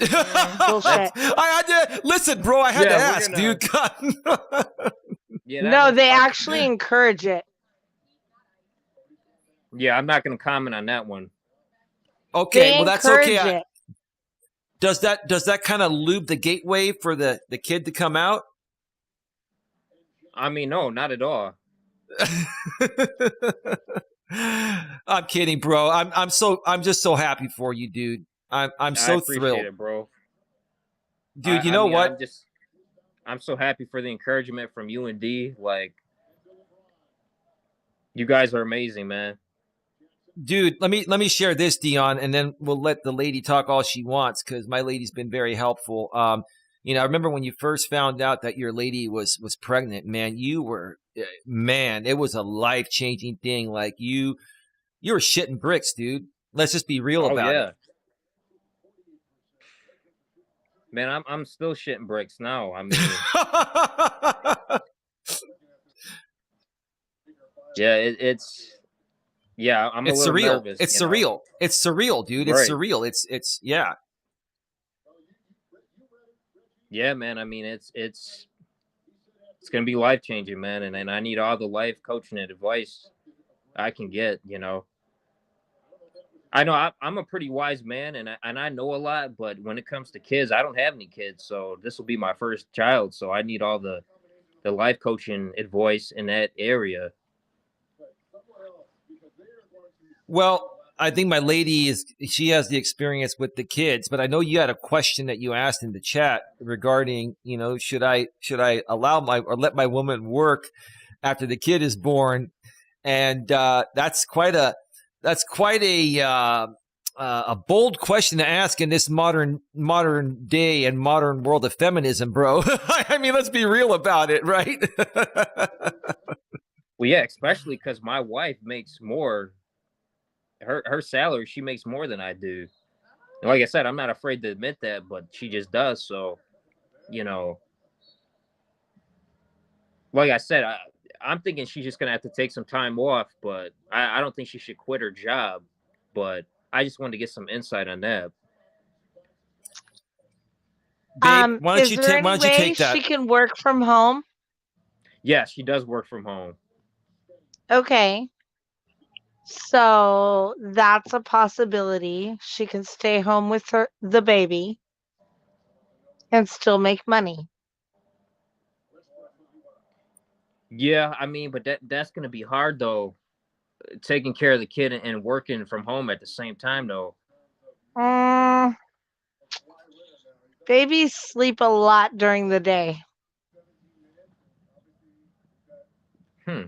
I had to listen, bro. I had to ask, dude. No, they actually encourage it. Yeah, I'm not going to comment on that one. Okay, they well that's okay. It. Does that kind of lube the gateway for the kid to come out? I mean, no, not at all. I'm kidding, bro. I'm just so happy for you, dude. I'm so thrilled, it, bro. Dude, you know what? I'm so happy for the encouragement from you and D. Like, you guys are amazing, man. Dude, let me share this, Dion, and then we'll let the lady talk all she wants because my lady's been very helpful. I remember when you first found out that your lady was pregnant, man. It was a life changing thing. Like you were shitting bricks, dude. Let's just be real about it. Man, I'm still shitting bricks now. I mean, yeah, it's. Yeah, I'm a little surreal. nervous. It's surreal. It's surreal, dude. It's surreal. It's yeah. Yeah, man. I mean, it's gonna be life changing, man, and I need all the life coaching and advice I can get. I know I'm a pretty wise man, and I know a lot. But when it comes to kids, I don't have any kids, so this will be my first child. So I need all the life coaching advice in that area. Well, I think my lady she has the experience with the kids, but I know you had a question that you asked in the chat regarding, should I allow or let my woman work after the kid is born? And that's quite a bold question to ask in this modern day and modern world of feminism, bro. I mean, let's be real about it, right? Well, yeah, especially because my wife makes more. Her salary, she makes more than I do. And like I said, I'm not afraid to admit that, but she just does. So, you know, like I said, I'm thinking she's just gonna have to take some time off, but I don't think she should quit her job. But I just wanted to get some insight on that. Babe, why Is there any don't you way take that? she can work from home? Yeah, she does work from home. Okay. So that's a possibility. She can stay home with the baby and still make money. Yeah, I mean, but that's gonna be hard though, taking care of the kid and working from home at the same time though. Mm, babies sleep a lot during the day. Hmm.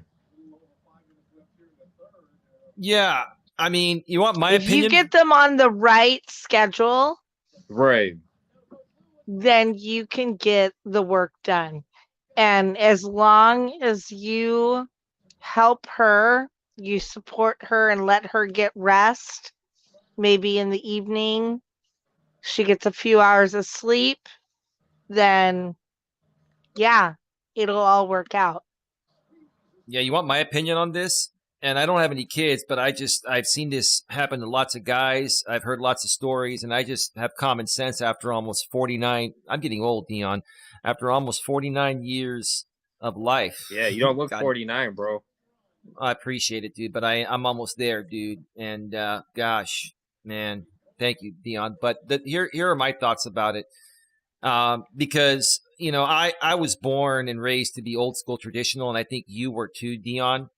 Yeah, I mean, you want my If you opinion? get them on the right schedule, Right. then you can get the work done. And as long as you help her, you support her and let her get rest, maybe in the evening, she gets a few hours of sleep, then yeah, it'll all work out. Yeah, you want my opinion on this? And I don't have any kids, but I've seen this happen to lots of guys. I've heard lots of stories, and I just have common sense after almost 49. I'm getting old, Dion. After almost 49 years of life. Yeah, you don't look God, 49, bro. I appreciate it, dude, but I'm almost there, dude. And gosh, man, thank you, Dion. But here are my thoughts about it. Because I was born and raised to be old school traditional, and I think you were too, Dion.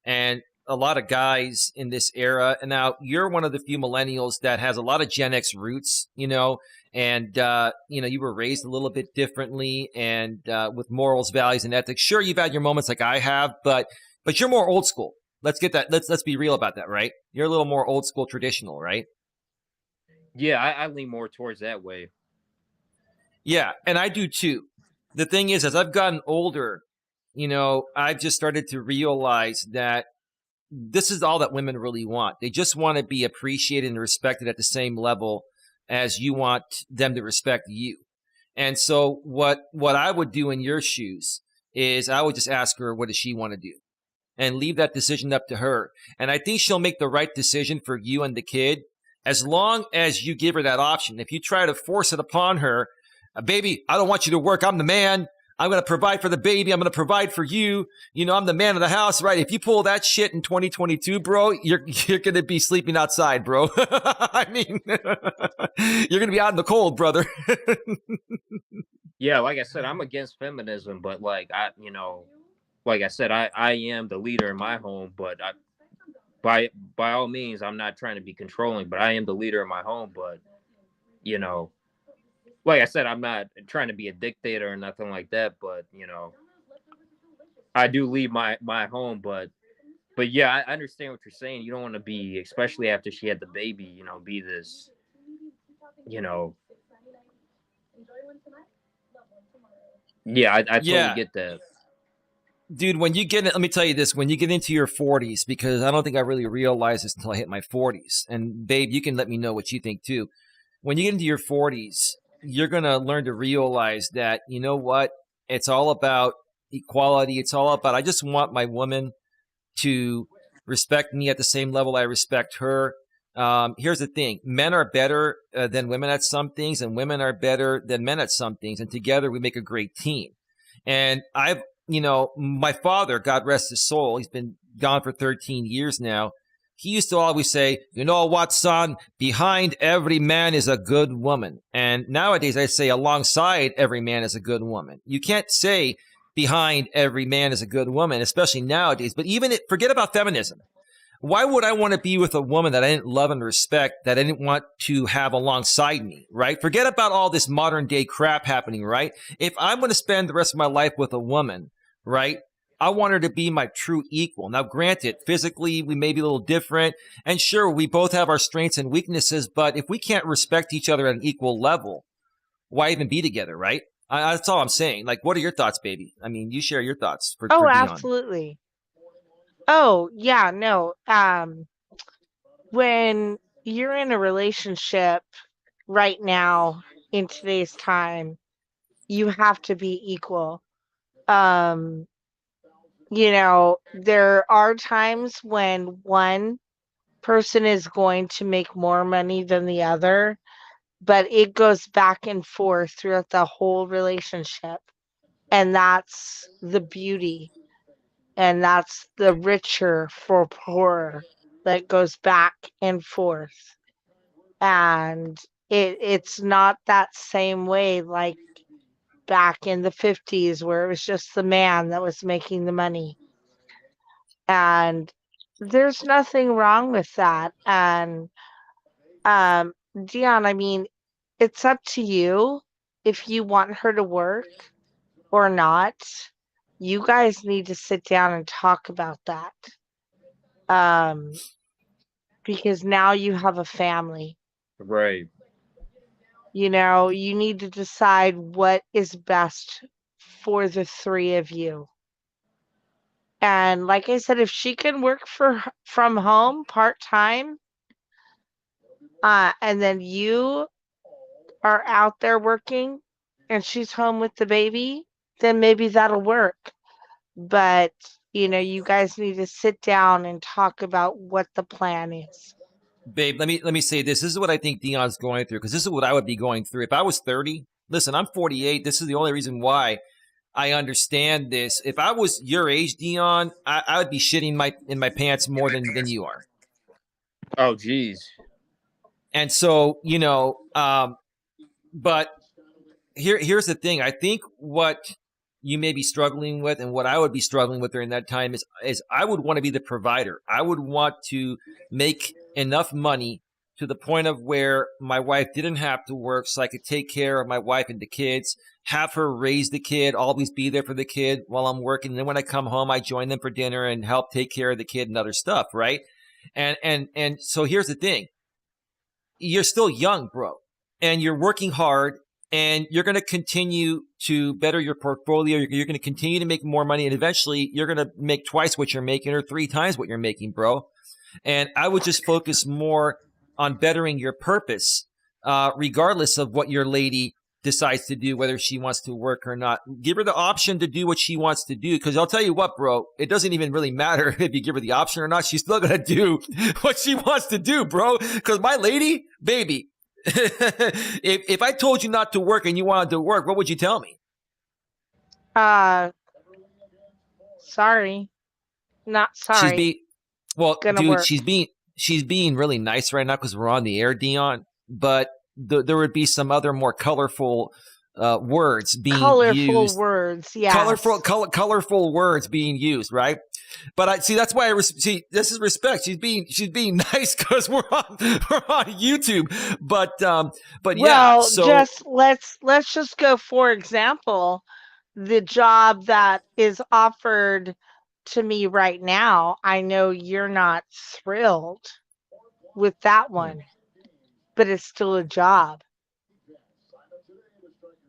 And a lot of guys in this era, and now you're one of the few millennials that has a lot of Gen X roots, and you were raised a little bit differently and with morals, values, and ethics. Sure, you've had your moments like I have, but you're more old school. Let's get that. Let's be real about that, right? You're a little more old school traditional, right? Yeah, I lean more towards that way. Yeah, and I do too. The thing is, as I've gotten older, I've just started to realize that this is all that women really want. They just want to be appreciated and respected at the same level as you want them to respect you. And so what I would do in your shoes is I would just ask her, what does she want to do? And leave that decision up to her. And I think she'll make the right decision for you and the kid as long as you give her that option. If you try to force it upon her, baby, I don't want you to work. I'm the man. I'm going to provide for the baby. I'm going to provide for you. I'm the man of the house, right? If you pull that shit in 2022, bro, you're going to be sleeping outside, bro. I mean, you're going to be out in the cold, brother. Yeah, like I said, I'm against feminism, but like I said, I am the leader in my home, but by all means, I'm not trying to be controlling, but I am the leader in my home. But you know, like I said, I'm not trying to be a dictator or nothing like that. But I do leave my home. But yeah, I understand what you're saying. You don't want to be, especially after she had the baby, be this, you know. Yeah, I totally Yeah. get that. Dude, let me tell you this, when you get into your 40s, because I don't think I really realized this until I hit my 40s. And babe, you can let me know what you think too. When you get into your 40s, you're going to learn to realize that, you know what? It's all about equality. It's all about, I just want my woman to respect me at the same level I respect her. Here's the thing. Men are better than women at some things, and women are better than men at some things. And together we make a great team. And my father, God rest his soul, he's been gone for 13 years now. he used to always say, you know what, son, behind every man is a good woman. And nowadays I say alongside every man is a good woman. You can't say behind every man is a good woman, especially nowadays. But even forget about feminism. Why would I want to be with a woman that I didn't love and respect, that I didn't want to have alongside me, right? Forget about all this modern day crap happening, right? If I'm going to spend the rest of my life with a woman, right, I want her to be my true equal. Now, granted, physically, we may be a little different. And sure, we both have our strengths and weaknesses. But if we can't respect each other at an equal level, why even be together, right? That's all I'm saying. Like, what are your thoughts, baby? I mean, you share your thoughts for Oh, Dion. absolutely. Oh, yeah, no. When you're in a relationship right now in today's time, you have to be equal. Um, there are times when one person is going to make more money than the other, but it goes back and forth throughout the whole relationship. And that's the beauty. And that's the richer for poorer that goes back and forth. And it's not that same way like back in the 50s where it was just the man that was making the money. And there's nothing wrong with that. And Dion, I mean, it's up to you if you want her to work or not. You guys need to sit down and talk about that. Because now you have a family. Right. You need to decide what is best for the three of you. And like I said, if she can work from home part-time, and then you are out there working and she's home with the baby, then maybe that'll work. But, you guys need to sit down and talk about what the plan is. Babe, let me say this. This is what I think Dion's going through, because this is what I would be going through if I was 30. Listen, I'm 48. This is the only reason why I understand this. If I was your age, Dion, I would be shitting in my pants more than you are. Oh, geez. And so, but here's the thing. I think what you may be struggling with and what I would be struggling with during that time is I would want to be the provider. I would want to make enough money to the point of where my wife didn't have to work, so I could take care of my wife and the kids, have her raise the kid, always be there for the kid while I'm working. And then when I come home, I join them for dinner and help take care of the kid and other stuff, right? And so here's the thing. You're still young, bro, and you're working hard, and you're going to continue to better your portfolio. You're going to continue to make more money, and eventually you're going to make twice what you're making or 3 times what you're making, bro. And I would just focus more on bettering your purpose, regardless of what your lady decides to do, whether she wants to work or not. Give her the option to do what she wants to do. Because I'll tell you what, bro, it doesn't even really matter if you give her the option or not. She's still going to do what she wants to do, bro. Because my lady, baby, if I told you not to work and you wanted to work, what would you tell me? Sorry. Not sorry. Dude, work. she's being really nice right now because we're on the air, Dion. But there would be some other more colorful words being used. Words, yeah. Colorful words being used, right? But I see that's why see this is respect. She's being nice because we're on YouTube. But yeah. So just let's just go, for example, the job that is offered to me right now. I know you're not thrilled with that one, but it's still a job,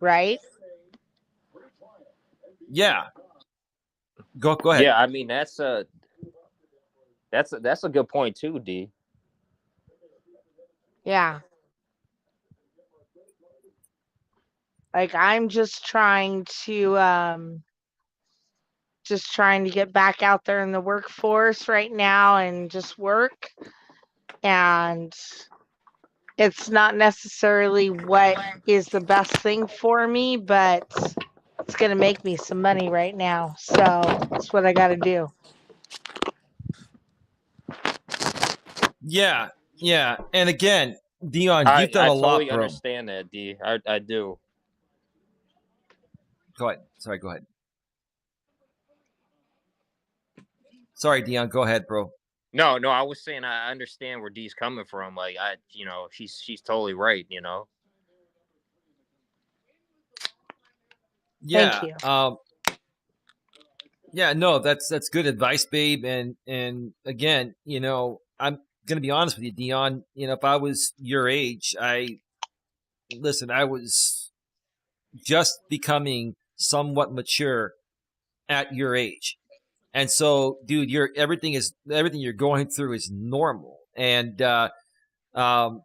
right? Yeah. Go ahead. Yeah, I mean that's a good point too, D. Yeah. Like I'm just trying to get back out there in the workforce right now and just work. And it's not necessarily what is the best thing for me, but it's going to make me some money right now. So that's what I got to do. Yeah, yeah. And again, Dion, you've done I a lot, totally bro. understand that, D. I do. Go ahead. Sorry, go ahead. Sorry, Dion, go ahead, bro. No, I was saying I understand where D's coming from. Like she's totally right. Thank Yeah. you. Yeah, no, that's good advice, babe. And again, I'm gonna be honest with you, Dion. If I was your age, I was just becoming somewhat mature at your age. And so, dude, everything you're going through is normal. And um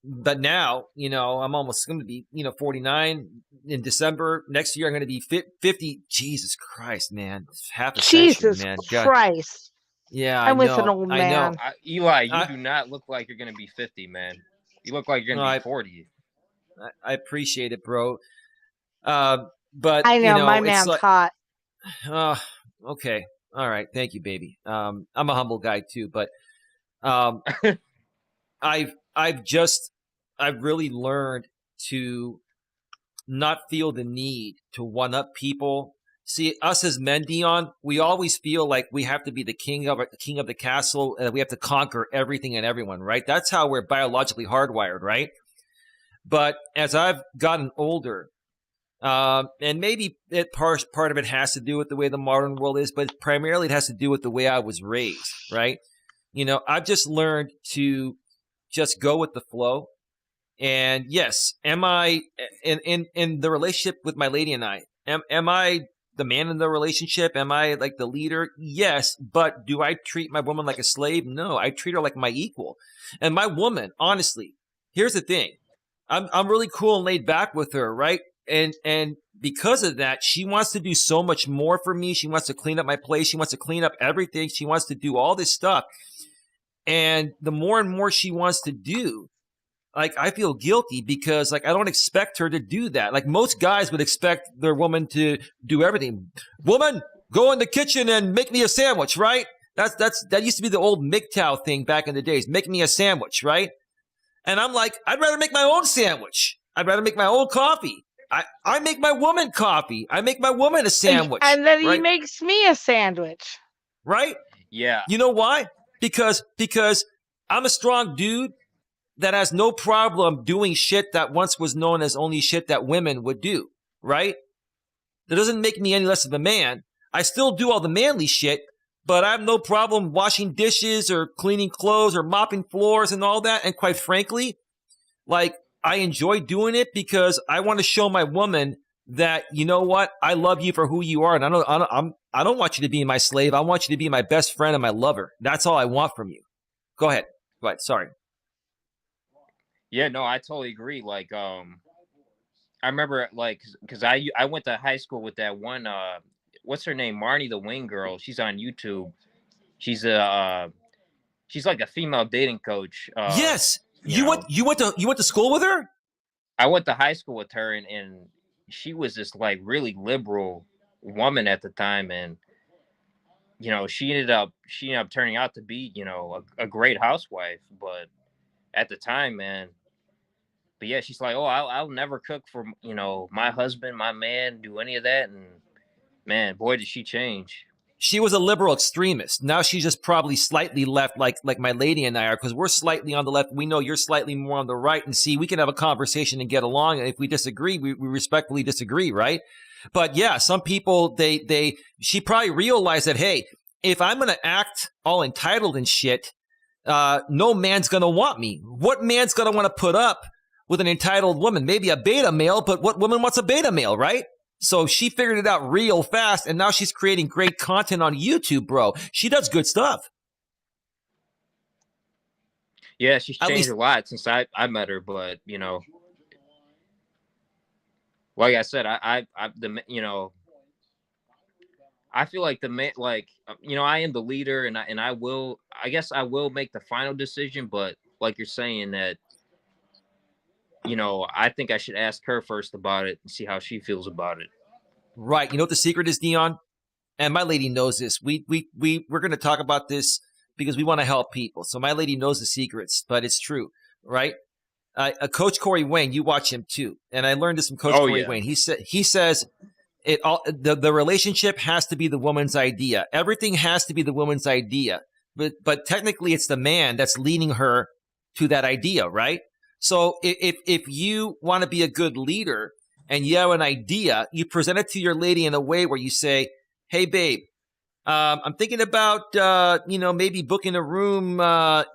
but now, I'm almost going to be, 49 in December. Next year I'm going to be 50. Jesus Christ, man. Half a century, Jesus man. God. Christ. Yeah, I I'm with an know. old I know. man. Eli, you I do not look like you're gonna be 50, man. You look like you're no, gonna be I 40. I appreciate it, bro. But I know my it's man's like hot. uh okay. All right. Thank you, baby. I'm a humble guy too, but um I've really learned to not feel the need to one up people. See, us as men, Dion, we always feel like we have to be the king of the castle, and we have to conquer everything and everyone, right? That's how we're biologically hardwired, right? But as I've gotten older, and maybe part of it has to do with the way the modern world is, but primarily it has to do with the way I was raised, right? I've just learned to just go with the flow. And yes, am I in the relationship with my lady and I? Am I the man in the relationship? Am I like the leader? Yes, but do I treat my woman like a slave? No, I treat her like my equal. And my woman, honestly, here's the thing: I'm really cool and laid back with her, right? And because of that, she wants to do so much more for me. She wants to clean up my place. She wants to clean up everything. She wants to do all this stuff. And the more and more she wants to do, like I feel guilty because like I don't expect her to do that. Like most guys would expect their woman to do everything. Woman, go in the kitchen and make me a sandwich, right? That used to be the old MGTOW thing back in the days. Make me a sandwich, right? And I'm like, I'd rather make my own sandwich. I'd rather make my own coffee. I make my woman coffee. I make my woman a sandwich, And then he right? makes me a sandwich. Right? Yeah. You know why? Because I'm a strong dude that has no problem doing shit that once was known as only shit that women would do, right? That doesn't make me any less of a man. I still do all the manly shit, but I have no problem washing dishes or cleaning clothes or mopping floors and all that. And quite frankly, like I enjoy doing it because I want to show my woman that, you know what, I love you for who you are, and I don't want you to be my slave. I want you to be my best friend and my lover. That's all I want from you. Go ahead. Sorry. Yeah, no, I totally agree. Like, I remember, like, because I went to high school with that one. What's her name? Marnie the Wing Girl. She's on YouTube. She's she's like a female dating coach. Yes, You know, you went to school with her. I went to high school with her, and she was this like really liberal woman at the time, and she ended up turning out to be a great housewife, but at the time, man. But yeah, she's like, oh, I'll never cook for my husband, my man, do any of that, and man, boy, did she change. She was a liberal extremist. Now she's just probably slightly left, like my lady and I are, because we're slightly on the left. We know you're slightly more on the right, and see, we can have a conversation and get along. And if we disagree, we respectfully disagree, right? But yeah, some people she probably realized that, hey, if I'm gonna act all entitled and shit, no man's gonna want me. What man's gonna want to put up with an entitled woman? Maybe a beta male, but what woman wants a beta male, right? So she figured it out real fast, and now she's creating great content on YouTube, bro. She does good stuff. Yeah, she's At changed least, a lot since I met her, but like I said, I feel like the man, like I am the leader, and I guess I will make the final decision, but like you're saying that, I think I should ask her first about it and see how she feels about it. right. You know what the secret is, Dion? And my lady knows this. We're going to talk about this because we want to help people. So my lady knows the secrets, but it's true, right? Coach Corey Wayne, you watch him too, and I learned this from Coach Corey Wayne. He says it all. The relationship has to be the woman's idea. Everything has to be the woman's idea, but technically it's the man that's leading her to that idea, right? So if you want to be a good leader and you have an idea, you present it to your lady in a way where you say, "Hey, babe, I'm thinking about, maybe booking a room,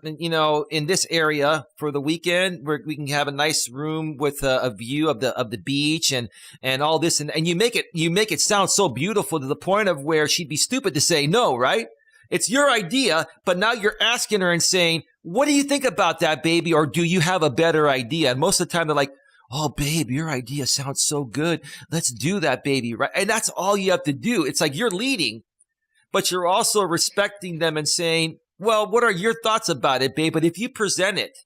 in this area for the weekend where we can have a nice room with a view of the beach and all this." And you make it sound so beautiful to the point of where she'd be stupid to say no, right? It's your idea, but now you're asking her and saying, "What do you think about that, baby? Or do you have a better idea?" And most of the time they're like, "Oh, babe, your idea sounds so good. Let's do that, baby." Right? And that's all you have to do. It's like you're leading, but you're also respecting them and saying, "Well, what are your thoughts about it, babe?" But if you present it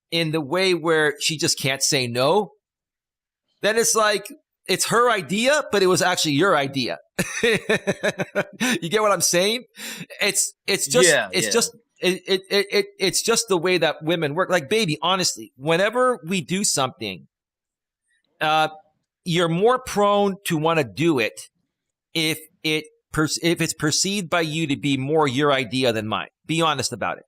in the way where she just can't say no, then it's like it's her idea, but it was actually your idea. You get what I'm saying? It's just the way that women work. Like, baby, honestly, whenever we do something, you're more prone to want to do it if it's perceived by you to be more your idea than mine. Be honest about it.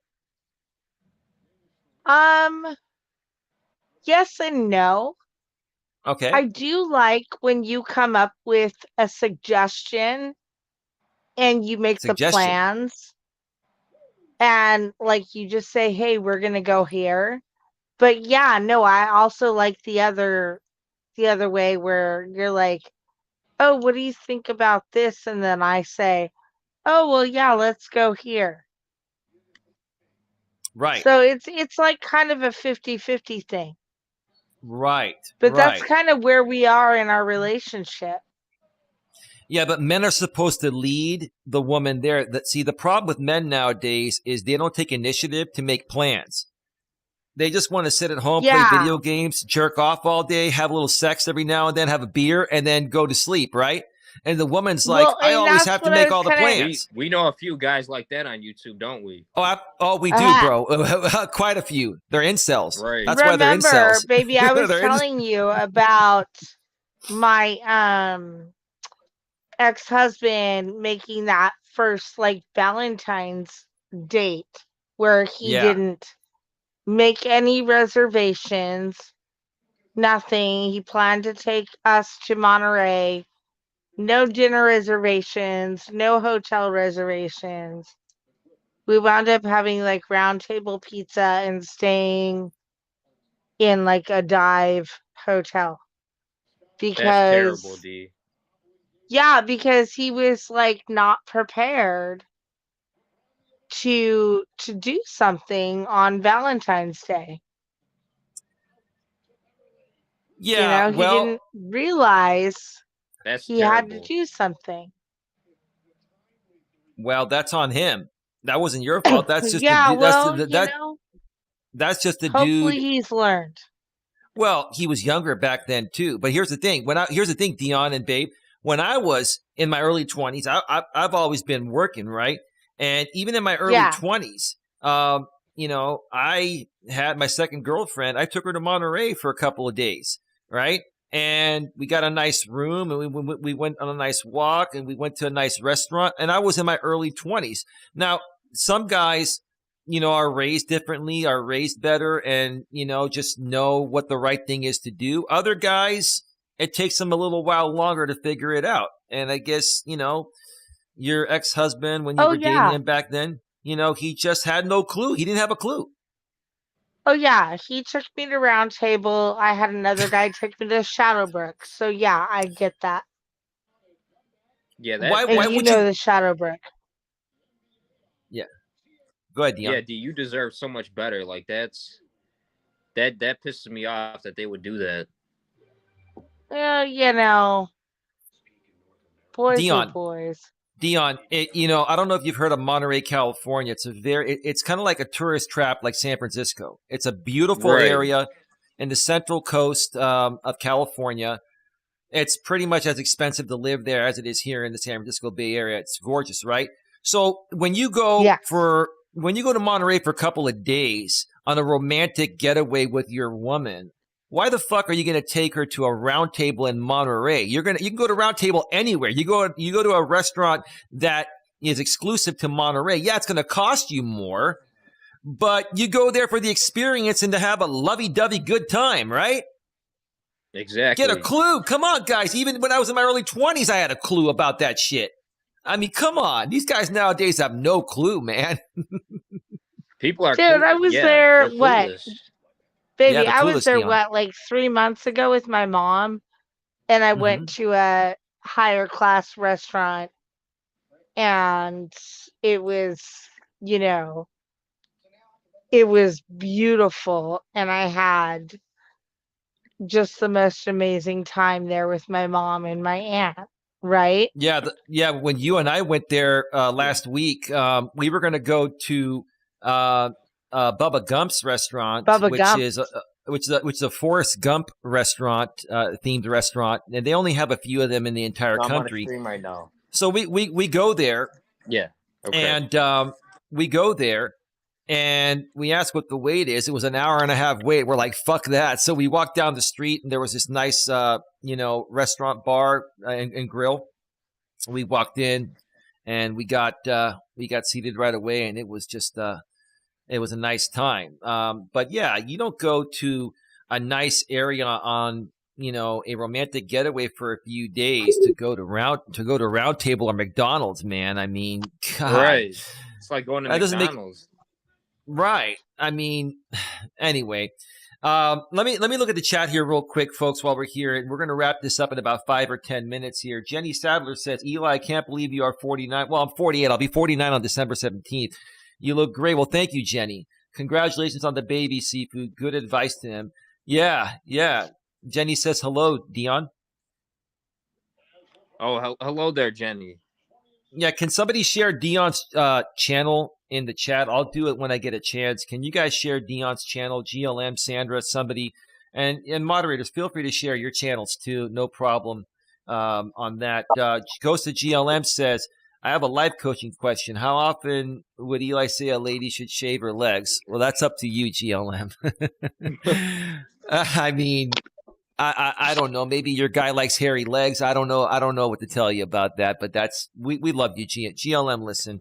Yes and no. Okay. I do like when you come up with a suggestion and you make the plans and like you just say, "Hey, we're going to go here." But yeah, no, I also like the other way where you're like, "Oh, what do you think about this?" And then I say, "Oh, well, yeah, let's go here." Right. So it's like kind of a 50-50 thing. Right. But that's kind of where we are in our relationship. Yeah, but men are supposed to lead the woman there. See, the problem with men nowadays is they don't take initiative to make plans. They just want to sit at home, play video games, jerk off all day, have a little sex every now and then, have a beer, and then go to sleep, right? And the woman's like, "I always have to make all the plans." We know a few guys like that on YouTube, don't we? Oh, we do, bro. Quite a few. They're incels. Right. That's why they're incels. Baby, I was telling you about my ex-husband making that first like Valentine's date where he didn't make any reservations, nothing. He planned to take us to Monterey. No dinner reservations, no hotel reservations. We wound up having like round table pizza and staying in like a dive hotel. Because that's terrible, D. Yeah, because he was like not prepared to do something on Valentine's Day. Yeah, he didn't realize he had to do something. Well, that's on him. That wasn't your fault. That's just that's just the dude. Hopefully he's learned. Well, he was younger back then too. But here's the thing. Here's the thing, Dion and Babe. When I was in my early 20s, I've always been working, right? And even in my early 20s, I had my second girlfriend. I took her to Monterey for a couple of days, right? And we got a nice room, and we went on a nice walk, and we went to a nice restaurant. And I was in my early 20s. Now, some guys, are raised differently, are raised better, and, just know what the right thing is to do. Other guys, it takes them a little while longer to figure it out. And I guess, your ex-husband, when you were dating him back then, he just had no clue. He didn't have a clue. Oh, yeah. He took me to Round Table. I had another guy take me to Shadowbrook. So, yeah, I get that. Yeah, why would you know the Shadowbrook? Yeah. Go ahead, Dion. Yeah, D, you deserve so much better. Like, that pisses me off that they would do that. Well, boys Dion, are boys. Dion, I don't know if you've heard of Monterey, California. It's kind of like a tourist trap, like San Francisco. It's a beautiful area in the central coast of California. It's pretty much as expensive to live there as it is here in the San Francisco Bay Area. It's gorgeous, right? So when you go for when you go to Monterey for a couple of days on a romantic getaway with your woman, why the fuck are you going to take her to a round table in Monterey? You can go to round table anywhere. You go to a restaurant that is exclusive to Monterey. Yeah, it's going to cost you more, but you go there for the experience and to have a lovey-dovey good time, right? Exactly. Get a clue. Come on, guys. Even when I was in my early 20s, I had a clue about that shit. I mean, come on. These guys nowadays have no clue, man. People are Dude, I was there, what? clueless. Baby, Yeah, the I was clueless there, Dion. what, like 3 months ago with my mom, and I went to a higher class restaurant, and it was, you know, it was beautiful, and I had just the most amazing time there with my mom and my aunt, right? Yeah, when you and I went there last week, we were going to go to Bubba Gump's restaurant, Bubba which Gump. is a Forrest Gump restaurant, themed restaurant, and they only have a few of them in the entire I'm on a country. stream right now. So we go there, Yeah. Okay. and we go there, and we asked what the wait is. It was an hour and a half wait. We're like, fuck that. So we walked down the street, and there was this nice, restaurant bar and grill. We walked in, and we got seated right away, and it was just it was a nice time. But yeah, you don't go to a nice area on a romantic getaway for a few days to go to Round Table or McDonald's, man. I mean, God, Right. It's like going to that doesn't make McDonald's. right. I mean, anyway. Let me look at the chat here real quick, folks, while we're here, and we're going to wrap this up in about 5 or 10 minutes here. Jenny Sadler says, Eli, I can't believe you are 49. Well, I'm 48. I'll be 49 on December 17th. You look great. Well, thank you, Jenny. Congratulations on the baby, Seafood. Good advice to him. Yeah. Jenny says, hello, Dion. Oh, hello there, Jenny. Yeah, can somebody share Dion's channel in the chat? I'll do it when I get a chance. Can you guys share Dion's channel, GLM, Sandra, somebody, and moderators, feel free to share your channels too. No problem on that. Goes to GLM says, I have a life coaching question. How often would Eli say a lady should shave her legs? Well, that's up to you, GLM. I mean, I don't know. Maybe your guy likes hairy legs. I don't know. I don't know what to tell you about that. But we love you, GLM. Listen,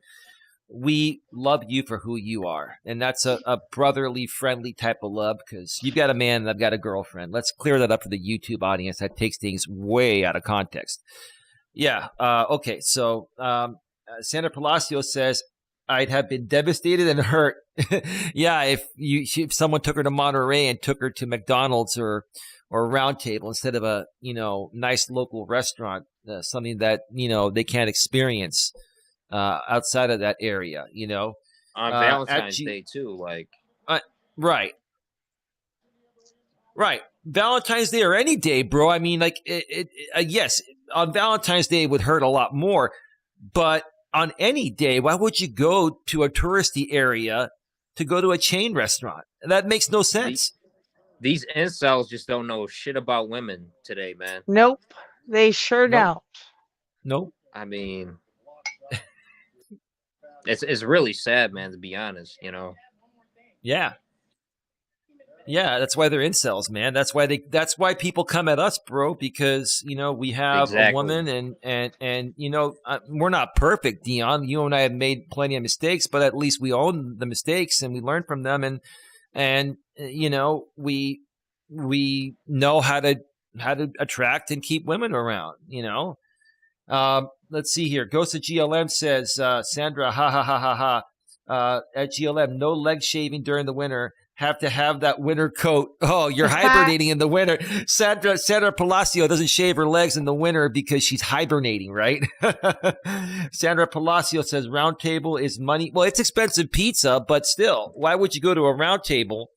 we love you for who you are, and that's a brotherly, friendly type of love. Because you've got a man and I've got a girlfriend. Let's clear that up for the YouTube audience. That takes things way out of context. Yeah. Okay. So Sandra Palacio says, I'd have been devastated and hurt. Yeah, if someone took her to Monterey and took her to McDonald's or Round Table instead of a nice local restaurant, something that they can't experience outside of that area. On Valentine's Day too, like right. Valentine's Day or any day, bro. I mean, like yes, on Valentine's Day it would hurt a lot more, but on any day, why would you go to a touristy area to go to a chain restaurant? That makes no sense. These incels just don't know shit about women today, man. Nope. They sure don't. Nope. I mean, it's really sad, man, to be honest, Yeah. Yeah, that's why they're incels, man. That's why people come at us, bro, because we have a woman and we're not perfect, Dion. You and I have made plenty of mistakes, but at least we own the mistakes and we learn from them, and we know how to attract and keep women around. Let's see here. Ghost of GLM says, Sandra, ha ha ha ha ha. At GLM, no leg shaving during the winter. Have to have that winter coat. Oh, you're hibernating in the winter. Sandra Palacio doesn't shave her legs in the winter because she's hibernating, right? Sandra Palacio says Round Table is money. Well, it's expensive pizza, but still, why would you go to a Round Table,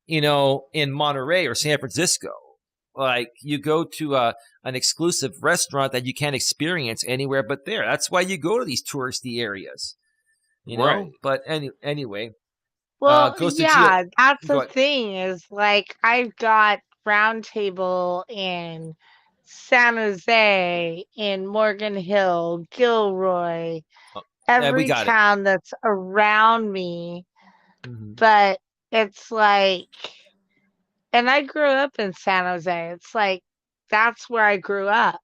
in Monterey or San Francisco? Like, you go to an exclusive restaurant that you can't experience anywhere but there. That's why you go to these touristy areas, Right. But anyway. Well, yeah, that's the thing is, like, I've got Round Table in San Jose, in Morgan Hill, Gilroy, We every got it. town that's around me, Mhm. but it's like, and I grew up in San Jose. It's like that's where I grew up.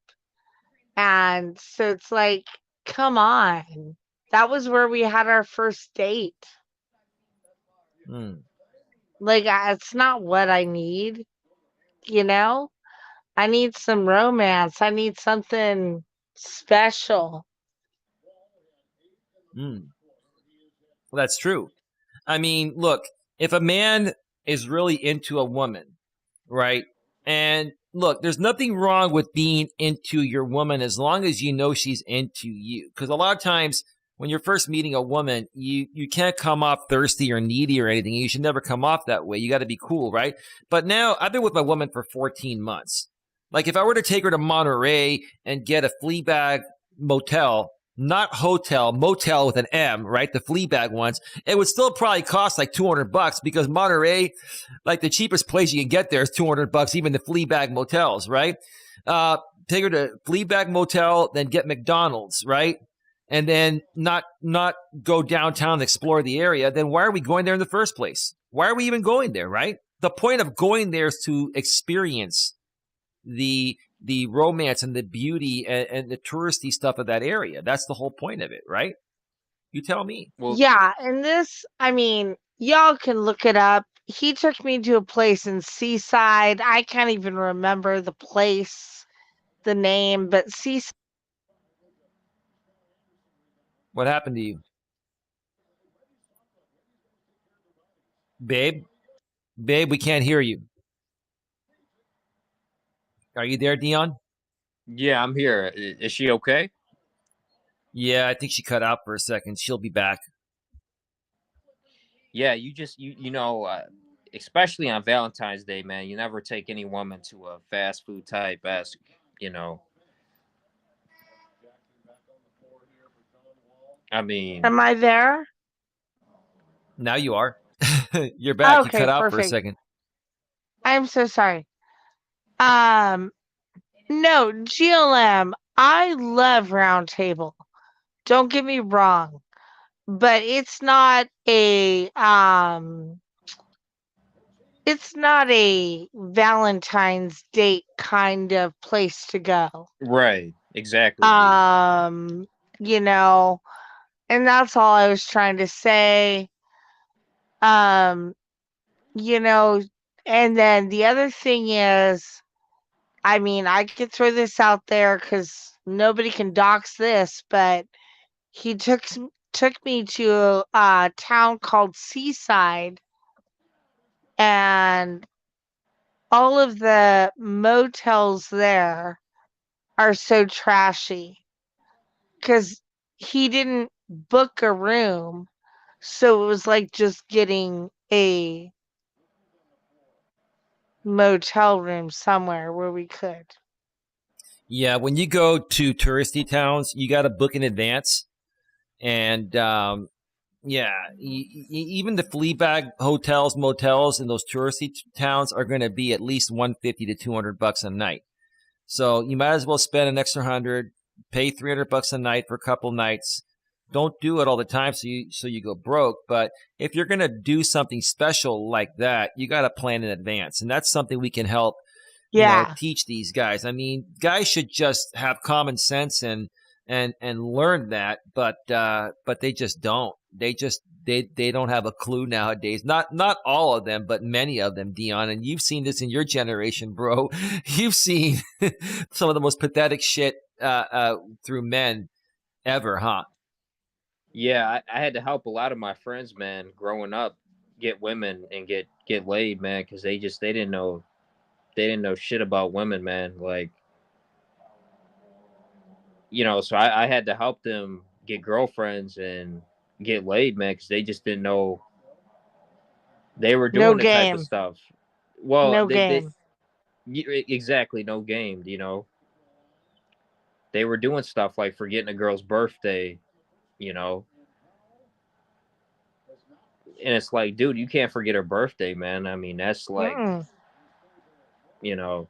And so it's like, come on. That was where we had our first date. Mm. Like, it's not what I need, you know? I need some romance. I need something special. Mm. Well, that's true. I mean, look, if a man is really into a woman, right? And look, there's nothing wrong with being into your woman as long as you know she's into you. Because a lot of times when you're first meeting a woman, you can't come off thirsty or needy or anything. You should never come off that way. You got to be cool, right? But now I've been with my woman for 14 months. Like if I were to take her to Monterey and get a flea bag motel, not hotel, motel with an M, right? The flea bag ones, it would still probably cost like $200 because Monterey, like the cheapest place you can get there is $200, even the flea bag motels, right? Uh, Take her to flea bag motel, then get McDonald's, right? And then not go downtown and explore the area. Then why are we going there in the first place? Why are we even going there, right? The point of going there is to experience the romance and the beauty and the touristy stuff of that area. That's the whole point of it, right? You tell me. Well, Yeah, and this, I mean, y'all can look it up. He took me to a place in Seaside. I can't even remember the place, the name, but Seaside. What happened to you, babe? Babe, we can't hear you. Are you there, Dion? yeah, I'm here. Is she okay? Yeah, I think she cut out for a second. She'll be back. Yeah, you know, especially on Valentine's Day, man. You never take any woman to a fast food type esque, you know. I mean, Am I there? Now you are. You're back. You Okay, cut out for a perfect. second. I'm so sorry. Um, no, GLM. I love Round Table. Don't get me wrong, but it's not a Valentine's date kind of place to go. right, exactly, D. Um, you know, and that's all I was trying to say. Um, you know, and then the other thing is, I mean, I could throw this out there because nobody can dox this, but he took me to a town called Seaside, and all of the motels there are so trashy because he didn't book a room, so it was like just getting a motel room somewhere where we could. Yeah, when you go to touristy towns, you got to book in advance. And yeah, even the flea bag hotels, motels in those touristy towns are going to be at least 150 to $200 a night. So you might as well spend an extra 100, pay $300 a night for a couple nights. Don't do it all the time so you go broke. But if you're going to do something special like that, you got to plan in advance, and that's something we can help Yeah. teach these guys. I mean, guys should just have common sense and learn that, but they just don't. They don't have a clue nowadays. Not all of them, but many of them, Dion. And you've seen this in your generation, bro. You've seen some of the most pathetic shit through men ever, huh? Yeah, I had to help a lot of my friends, man, growing up, get women and get laid, man, because they didn't know shit about women, man. Like, you know, so I had to help them get girlfriends and get laid, man, because they just didn't know they were No doing the type of game. stuff. Well, No game. exactly, no game, you know. They were doing stuff like forgetting a girl's birthday, you know. And it's like, dude, you can't forget her birthday, man. I mean, that's like, Mm-mm. you know,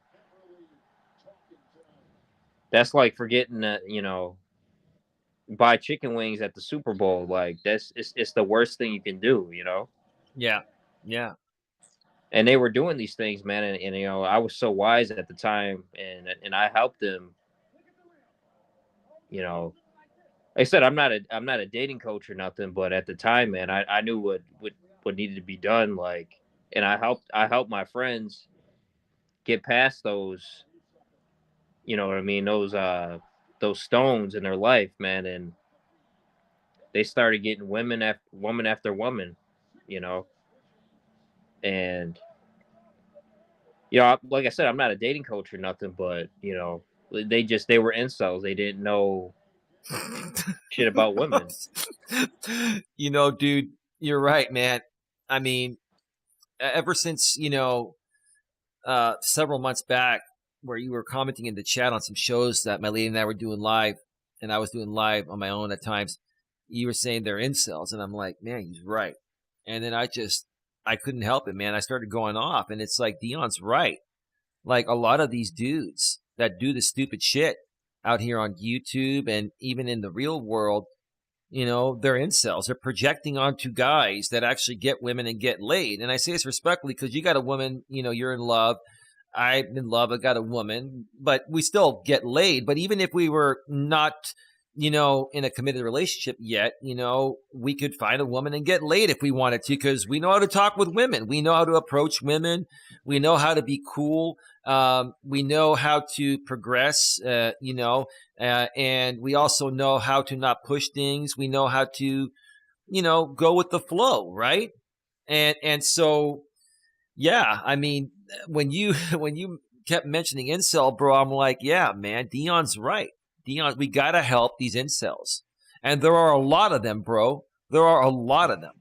that's like forgetting that, you know, buy chicken wings at the Super Bowl. Like it's the worst thing you can do, you know. Yeah. Yeah. And they were doing these things, man, and you know I was so wise at the time, and I helped them. You know, like I said, I'm not a dating coach or nothing, but at the time, man, I knew what needed to be done. Like, and I helped my friends get past those. You know what I mean? Those stones in their life, man, and they started getting woman after woman. You know, and you know, like I said, I'm not a dating coach or nothing, but you know, they were incels. They didn't know shit about women. You know, dude, you're right, man. I mean, ever since, several months back where you were commenting in the chat on some shows that my lady and I were doing live, and I was doing live on my own at times, you were saying they're incels, and I'm like, man, he's right. And then I couldn't help it, man. I started going off, and it's like, Dion's right. Like, a lot of these dudes that do the stupid shit out here on YouTube and even in the real world, they're incels. They're projecting onto guys that actually get women and get laid. And I say this respectfully because you got a woman, you're in love. I'm in love. I got a woman, but we still get laid. But even if we were not, in a committed relationship yet, we could find a woman and get laid if we wanted to because we know how to talk with women. We know how to approach women. We know how to be cool. We know how to progress, and we also know how to not push things. We know how to, go with the flow, right? And so, yeah, I mean, when you when you kept mentioning incel, bro, I'm like, yeah, man, Dion's right. Dion, we gotta help these incels, and there are a lot of them, bro. There are a lot of them.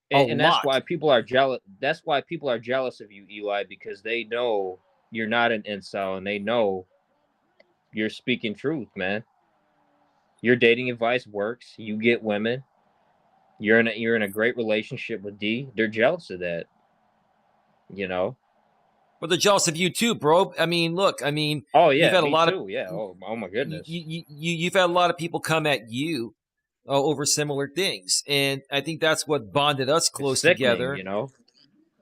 And that's why people are jealous. That's why people are jealous of you, Eli, because they know you're not an incel, and they know you're speaking truth, man. Your dating advice works. You get women. You're in a great relationship with D. They're jealous of that. You know. But they're jealous of you too, bro. I mean, look, Oh you've yeah, had a me lot of too. Yeah. Oh my goodness. you've had a lot of people come at you over similar things, and I think that's what bonded us It's close sickening, together. you know.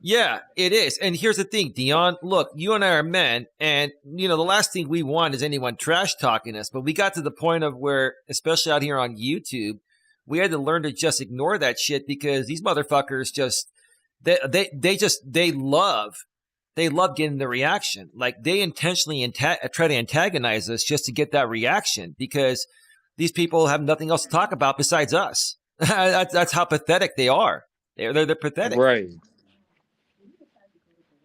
Yeah, it is. And here's the thing, Dion. Look, you and I are men, and the last thing we want is anyone trash talking us. But we got to the point of where, especially out here on YouTube, we had to learn to just ignore that shit because these motherfuckers just they love getting the reaction. Like they intentionally try to antagonize us just to get that reaction because these people have nothing else to talk about besides us. That's how pathetic they are. They're pathetic. Right.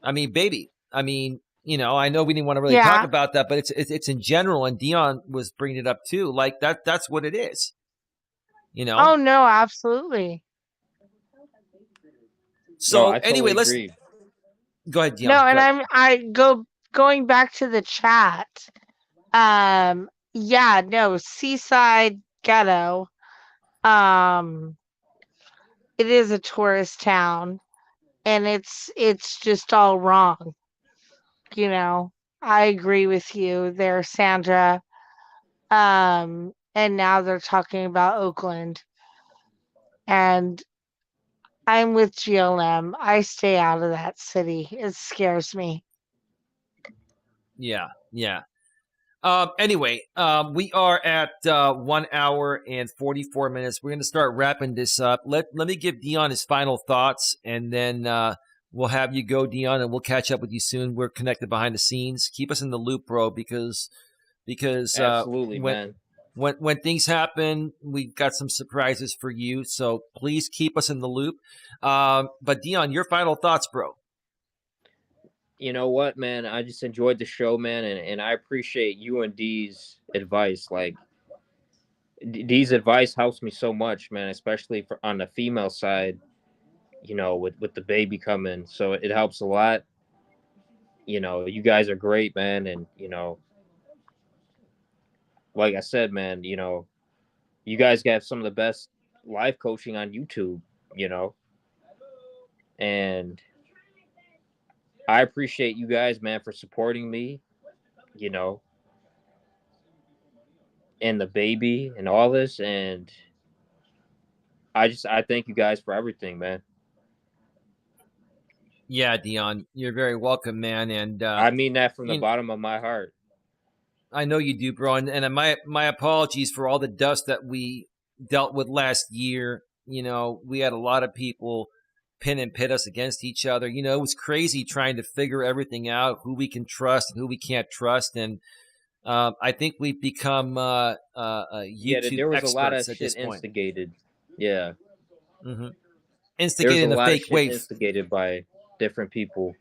I mean, baby. I mean, I know we didn't want to really talk Yeah. about that, but it's in general, and Dion was bringing it up too. Like that's what it is. Oh no, absolutely. No, So I anyway, totally let's agree. go ahead, Dion. No, Go ahead. and going back to the chat. Yeah, no, Seaside Ghetto. Um, it is a tourist town, and it's just all wrong. You know, I agree with you there, Sandra. And now they're talking about Oakland, and I'm with GLM. I stay out of that city. It scares me. Yeah, yeah. Anyway, we are at 1 hour and 44 minutes. We're going to start wrapping this up. Let me give Dion his final thoughts, and then we'll have you go, Dion, and we'll catch up with you soon. We're connected behind the scenes. Keep us in the loop, bro, because Absolutely, man. when things happen, we've got some surprises for you. So please keep us in the loop. But Dion, your final thoughts, bro. You know what, man? I just enjoyed the show, man, and I appreciate you and D's advice. Like D's advice helps me so much, man, especially on the female side. You know, with the baby coming, so it helps a lot. You know, you guys are great, man, and like I said, man, you guys got some of the best life coaching on YouTube. You know, and I appreciate you guys, man, for supporting me. You know, and the baby and all this, and I thank you guys for everything, man. Yeah, Dion, you're very welcome, man. And I mean that from the you, bottom of my heart. I know you do, bro. And my apologies for all the dust that we dealt with last year. You know, we had a lot of people pin and pit us against each other. You know, it was crazy trying to figure everything out, who we can trust and who we can't trust. And I think we've become Yeah, YouTube there was a lot experts of at this shit point. instigated. Yeah, Mm-hmm. there was Instigated a in a lot of fake shit way. instigated by different people.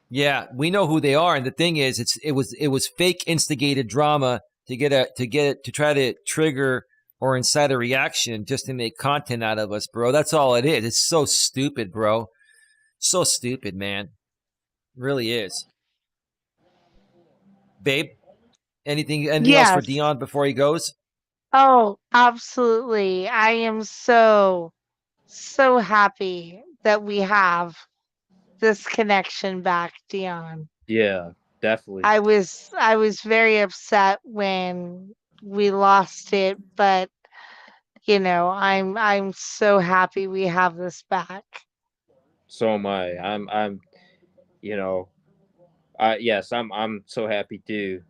Yeah, we know who they are, and the thing is, it was fake instigated drama to try to trigger or incite a reaction just to make content out of us, bro. That's all it is. It's so stupid, bro. So stupid, man. It really is. Babe, anything else for Yes. Dion before he goes? Oh, absolutely. I am so, so happy that we have this connection back, Dion. Yeah, definitely. I was very upset when we lost it, but I'm so happy we have this back. So am I. I'm you know, yes, I'm so happy too.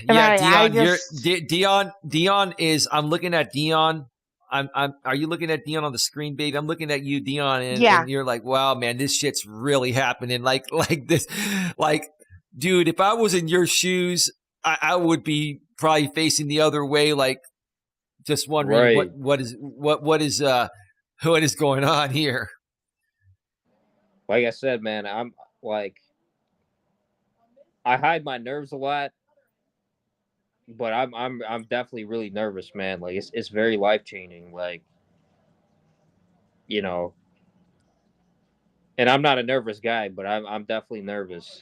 And Yeah, I Dion, just Dion is. I'm looking at Dion. I'm. Are you looking at Dion on the screen, babe? I'm looking at you, Dion, yeah, and you're like, wow, man, this shit's really happening. Like this, like, dude, if I was in your shoes, I would be probably facing the other way, like just wondering Right. what is going on here. Like I said, man, I'm like I hide my nerves a lot, but I'm definitely really nervous, man. Like it's very life changing. Like you know, and I'm not a nervous guy, but I'm definitely nervous.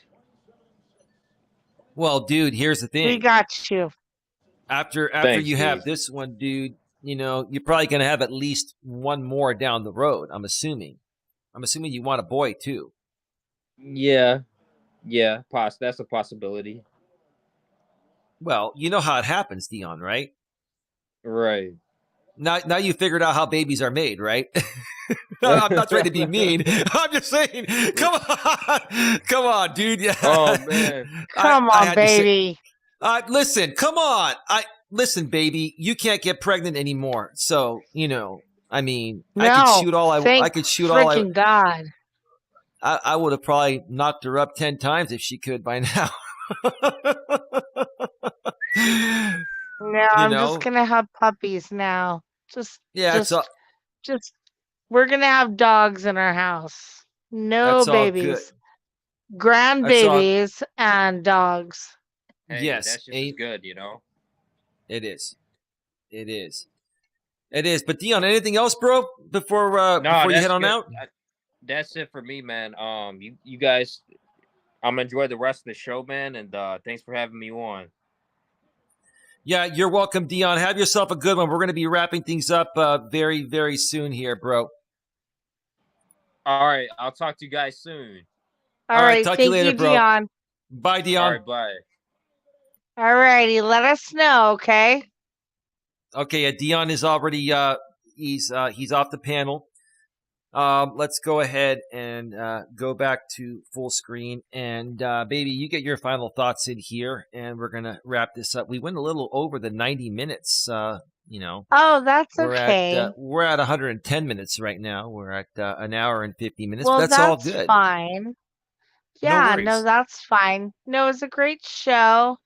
Well, dude, here's the we thing. got you. After Thanks, you have dude. this one, dude, you know, you're probably going to have at least one more down the road, I'm assuming. I'm assuming you want a boy too. Yeah, yeah, that's a possibility. Well, you know how it happens, Dion, right? Right. Now you figured out how babies are made, right? I'm not trying to be mean. I'm just saying, come on, dude. Yeah, Oh man. Come I on, had to say. baby. Listen, come on. Listen, baby. You can't get pregnant anymore. So I mean, No, I thank could shoot all freaking God. I would have probably knocked her up 10 times if she could by now. No, you I'm just know? gonna have puppies now. Just, Yeah, just, just. We're gonna have dogs in our house. No that's all good. babies, That's all. grandbabies, and dogs. Hey, Yes, that's just as good, you know. it is. It is. It is. But Dion, anything else, bro? No, Before you head that's on good. out? That's it for me, man. You guys, I'm gonna enjoy the rest of the show, man, and thanks for having me on. Yeah, you're welcome, Dion. Have yourself a good one. We're going to be wrapping things up very, very soon here, bro. All right, I'll talk to you guys soon. All All right, right, talk to you thank later, you, bro. Dion. Bye, All Dion. right, bye. All righty, let us know, okay? Okay, Dion is already he's off the panel. Let's go ahead and go back to full screen. And baby, you get your final thoughts in here, and we're gonna wrap this up. We went a little over the 90 minutes. Oh, that's okay. We're at 110 minutes right now. We're at an hour and 50 minutes, but Well, that's all that's good. fine. No Yeah, no, worries. that's fine. No, it was a great show.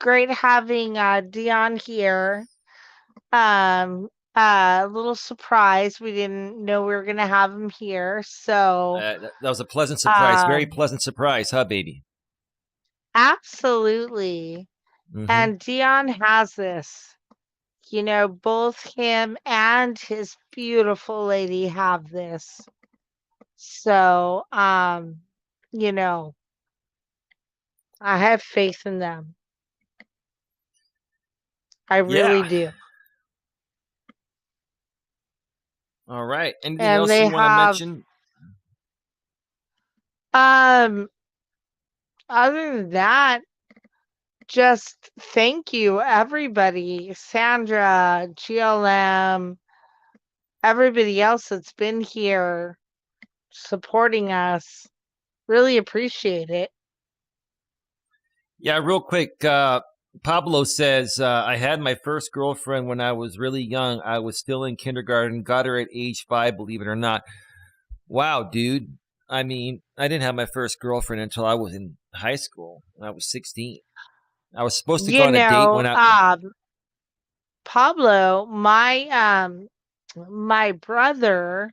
Great having Dion here. A little surprise. We didn't know we were gonna have him here. So, That was a pleasant surprise. Very um, pleasant surprise, huh, baby? absolutely. Mm-hmm. And Dion has this. Both him and his beautiful lady have this. So, you know, I have faith in them. I really Yeah. do. All right. Anything And else you they want to have mention? um other than that, just thank you, everybody. Sandra, GLM, everybody else that's been here supporting us. Really appreciate it. Yeah, real quick. Pablo says, I had my first girlfriend when I was really young. I was still in kindergarten, got her at age 5, believe it or not. Wow, dude. I mean, I didn't have my first girlfriend until I was in high school. When I was 16. I was supposed to go You on a date know, when I. Pablo, my brother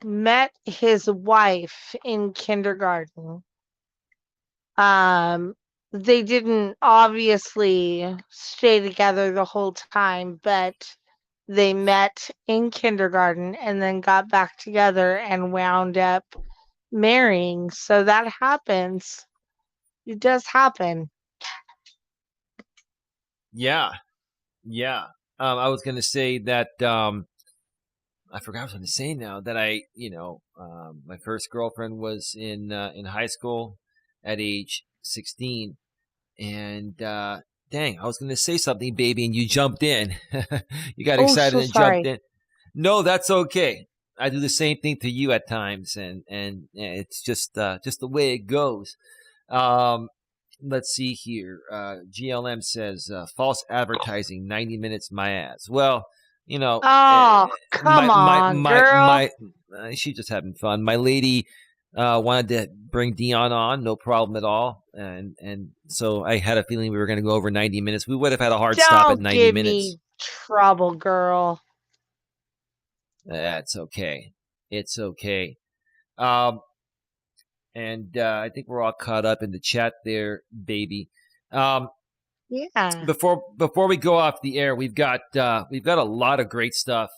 met his wife in kindergarten. Um, they didn't obviously stay together the whole time, but they met in kindergarten and then got back together and wound up marrying. So that happens. It does happen. Yeah, yeah. I was going to say that. I forgot what I was going to say now. That my first girlfriend was in high school at age 16, and dang, I was going to say something, baby, and you jumped in. You got Oh, excited so and jumped sorry. in. No, that's okay. I do the same thing to you at times, and it's just the way it goes. Um, let's see here. GLM says false advertising, 90 minutes, my ass. Well, you know, Oh, come on, girl. she's just having fun. My lady wanted to bring Dion on, no problem at all, and so I had a feeling we were going to go over 90 minutes. We would have had a hard stop at Don't 90 give minutes. me trouble, girl. That's okay. It's okay. Um, and I think we're all caught up in the chat there, baby. Yeah. Before we go off the air, we've got a lot of great stuff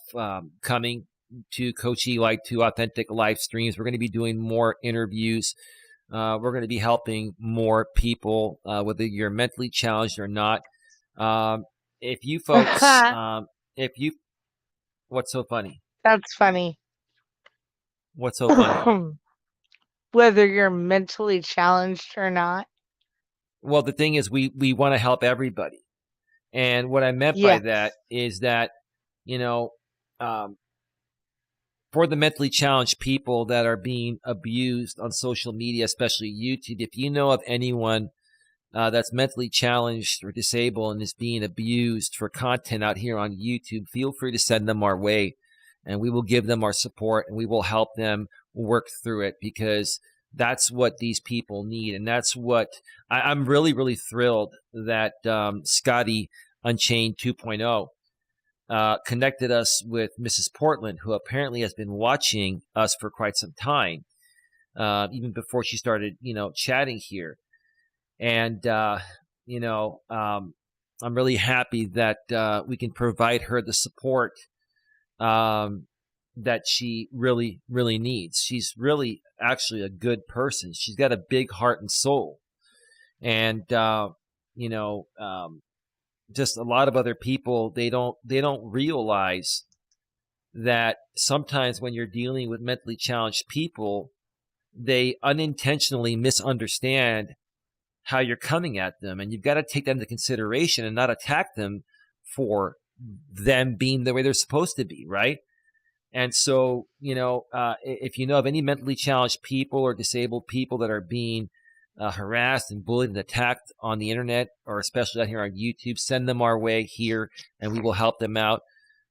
coming to Coach Eli, to Authentic Live Streams. We're going to be doing more interviews. We're going to be helping more people, whether you're mentally challenged or not. If you folks, what's so funny? That's funny. What's so funny? Whether you're mentally challenged or not. Well, the thing is, we want to help everybody. And what I meant by Yes. that is that, for the mentally challenged people that are being abused on social media, especially YouTube, if you know of anyone that's mentally challenged or disabled and is being abused for content out here on YouTube, feel free to send them our way, and we will give them our support and we will help them work through it, because that's what these people need. And that's what I'm really, really thrilled that Scotty Unchained 2.0 connected us with Mrs. Portland, who apparently has been watching us for quite some time, even before she started, chatting here. And, I'm really happy that we can provide her the support that she really, really needs. She's really actually a good person. She's got a big heart and soul. And, just a lot of other people, they don't realize that sometimes when you're dealing with mentally challenged people, they unintentionally misunderstand how you're coming at them, and you've got to take that into consideration and not attack them for them being the way they're supposed to be, right? And so, if you know of any mentally challenged people or disabled people that are being harassed and bullied and attacked on the internet, or especially out here on YouTube, send them our way here, and we will help them out.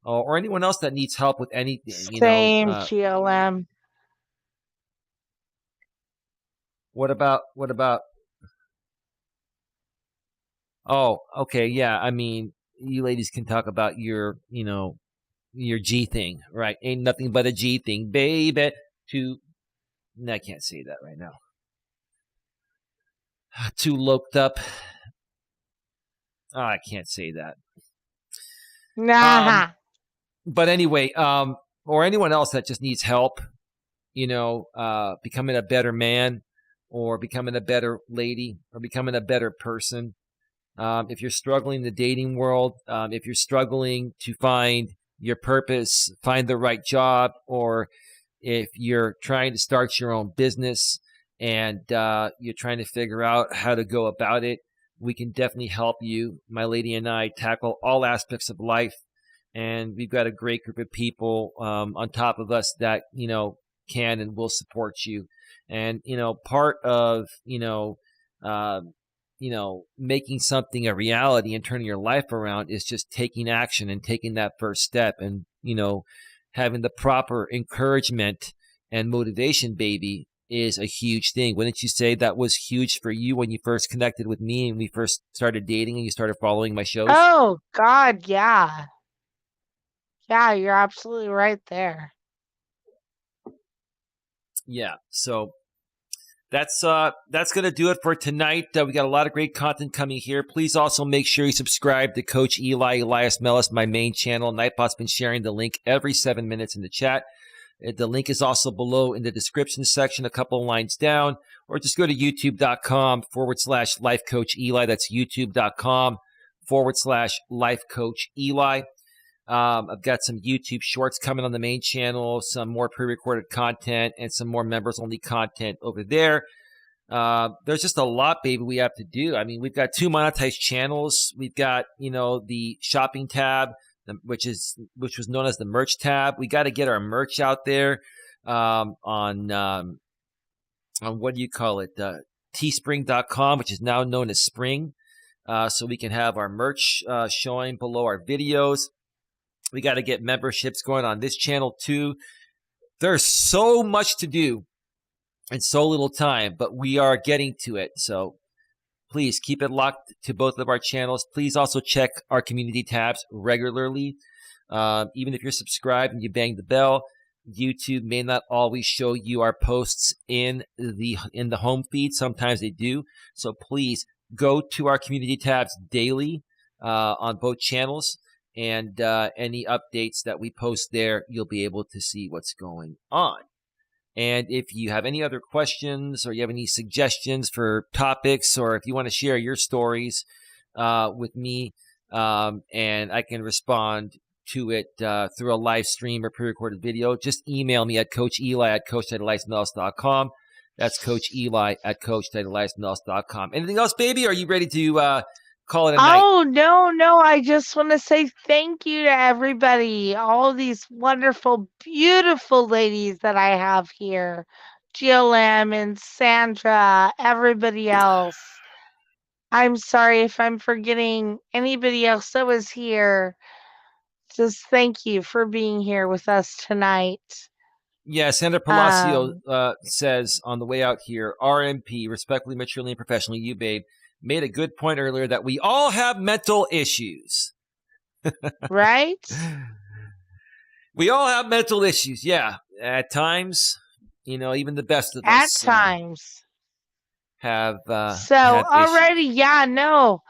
Or anyone else that needs help with anything, Same GLM. What about? Oh, okay, yeah. I mean, you ladies can talk about your G thing, right? Ain't nothing but a G thing, baby. No, I can't say that right now. Too loped up. Oh, I can't say that. Nah. But anyway, or anyone else that just needs help, becoming a better man, or becoming a better lady, or becoming a better person. If you're struggling in the dating world, if you're struggling to find your purpose, find the right job, or if you're trying to start your own business, and you're trying to figure out how to go about it, we can definitely help you. My lady and I tackle all aspects of life, and we've got a great group of people on top of us that, can and will support you. And, part of, making something a reality and turning your life around is just taking action and taking that first step and, having the proper encouragement and motivation, baby, is a huge thing. Wouldn't you say that was huge for you when you first connected with me and we first started dating and you started following my shows? Oh, God, yeah. Yeah, you're absolutely right there. Yeah. So that's going to do it for tonight. We got a lot of great content coming here. Please also make sure you subscribe to Coach Eli, Elias, Melas, my main channel. Nightbot's been sharing the link every 7 minutes in the chat. The link is also below in the description section, a couple of lines down, or just go to youtube.com/Life Coach Eli. That's youtube.com/Life Coach Eli. I've got some YouTube shorts coming on the main channel, some more pre-recorded content, and some more members-only content over there. There's just a lot, baby, we have to do. I mean, we've got 2 monetized channels. We've got, the shopping tab, which was known as the merch tab. We got to get our merch out there on what do you call it? Teespring.com, which is now known as Spring. So we can have our merch showing below our videos. We got to get memberships going on this channel too. There's so much to do and so little time, but we are getting to it. So please keep it locked to both of our channels. Please also check our community tabs regularly. Even if you're subscribed and you bang the bell, YouTube may not always show you our posts in the home feed. Sometimes they do. So please go to our community tabs daily on both channels. And any updates that we post there, you'll be able to see what's going on. And if you have any other questions or you have any suggestions for topics, or if you want to share your stories with me, and I can respond to it through a live stream or pre-recorded video, just email me at coacheli@coach.eliasmelas.com. That's Coach Eli at coach.eliasmelas.com. Anything else, baby? Are you ready to call it a night? Oh, no. I just want to say thank you to everybody, all these wonderful, beautiful ladies that I have here. GLM and Sandra, everybody else. I'm sorry if I'm forgetting anybody else that was here. Just thank you for being here with us tonight. Yeah, Sandra Palacio says on the way out here, RMP, respectfully, maturely, and professionally, you, babe, made a good point earlier that we all have mental issues. Right? We all have mental issues, yeah. At times, even the best of At us times. have alrighty, yeah, no.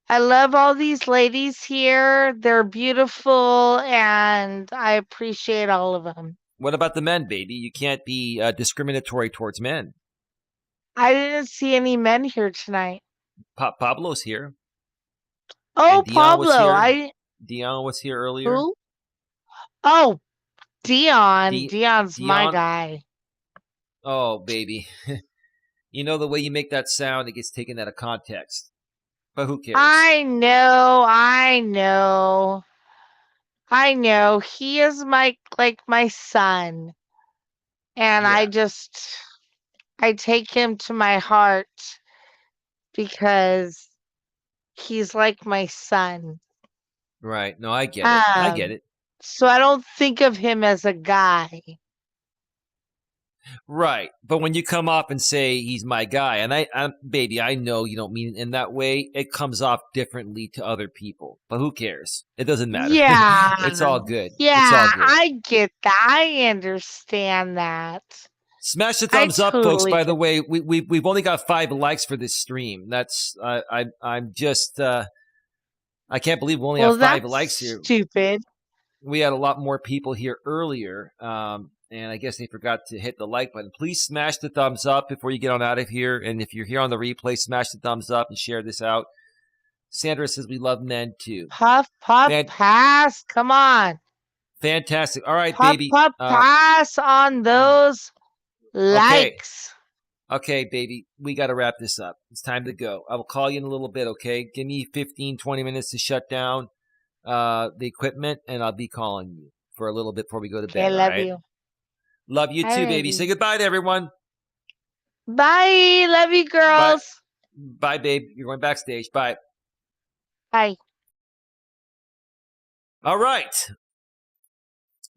I love all these ladies here. They're beautiful, and I appreciate all of them. What about the men, baby? You can't be discriminatory towards men. I didn't see any men here tonight. Pablo's here. Oh, and Dion was Pablo. here. Dion was here earlier. Who? Oh, Dion. Dion's my guy. Oh, baby. The way you make that sound, it gets taken out of context. But who cares? I know. He is my son. And yeah. I take him to my heart because he's like my son. Right. No, I get it. I get it. So I don't think of him as a guy. Right. But when you come up and say he's my guy, and baby, I know you don't mean it in that way. It comes off differently to other people. But who cares? It doesn't matter. Yeah. It's all good. Yeah, it's all good. I get that. I understand that. Smash the thumbs up, folks. By the way, we've only got 5 likes for this stream. That's I'm just I can't believe we only have 5 likes here. Stupid. We had a lot more people here earlier, and I guess they forgot to hit the like button. Please smash the thumbs up before you get on out of here. And if you're here on the replay, smash the thumbs up and share this out. Sandra says we love men too. Puff, pass. Come on. Fantastic. All right, puff, baby. Pass on those likes. Okay, baby, we got to wrap this up. It's time to go. I will call you in a little bit, okay? Give me 15, 20 minutes to shut down the equipment, and I'll be calling you for a little bit before we go to Okay, bed, all love right? you. Love you too, baby. Alrighty. Say goodbye to everyone. Bye. Love you, Bye. girls. Bye, babe. You're going backstage. Bye. Bye. All right.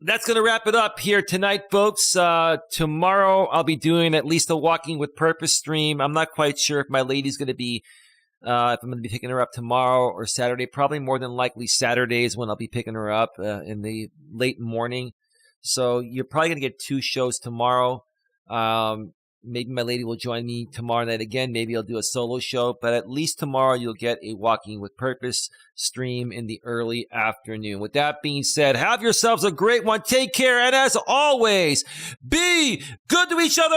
That's going to wrap it up here tonight, folks. Tomorrow I'll be doing at least a Walking with Purpose stream. I'm not quite sure if my lady's going to be, if I'm going to be picking her up tomorrow or Saturday. Probably more than likely Saturdays when I'll be picking her up in the late morning. So you're probably going to get 2 shows tomorrow. Maybe my lady will join me tomorrow night again. Maybe I'll do a solo show, but at least tomorrow you'll get a Walking with Purpose stream in the early afternoon. With that being said, have yourselves a great one. Take care. And as always, be good to each other.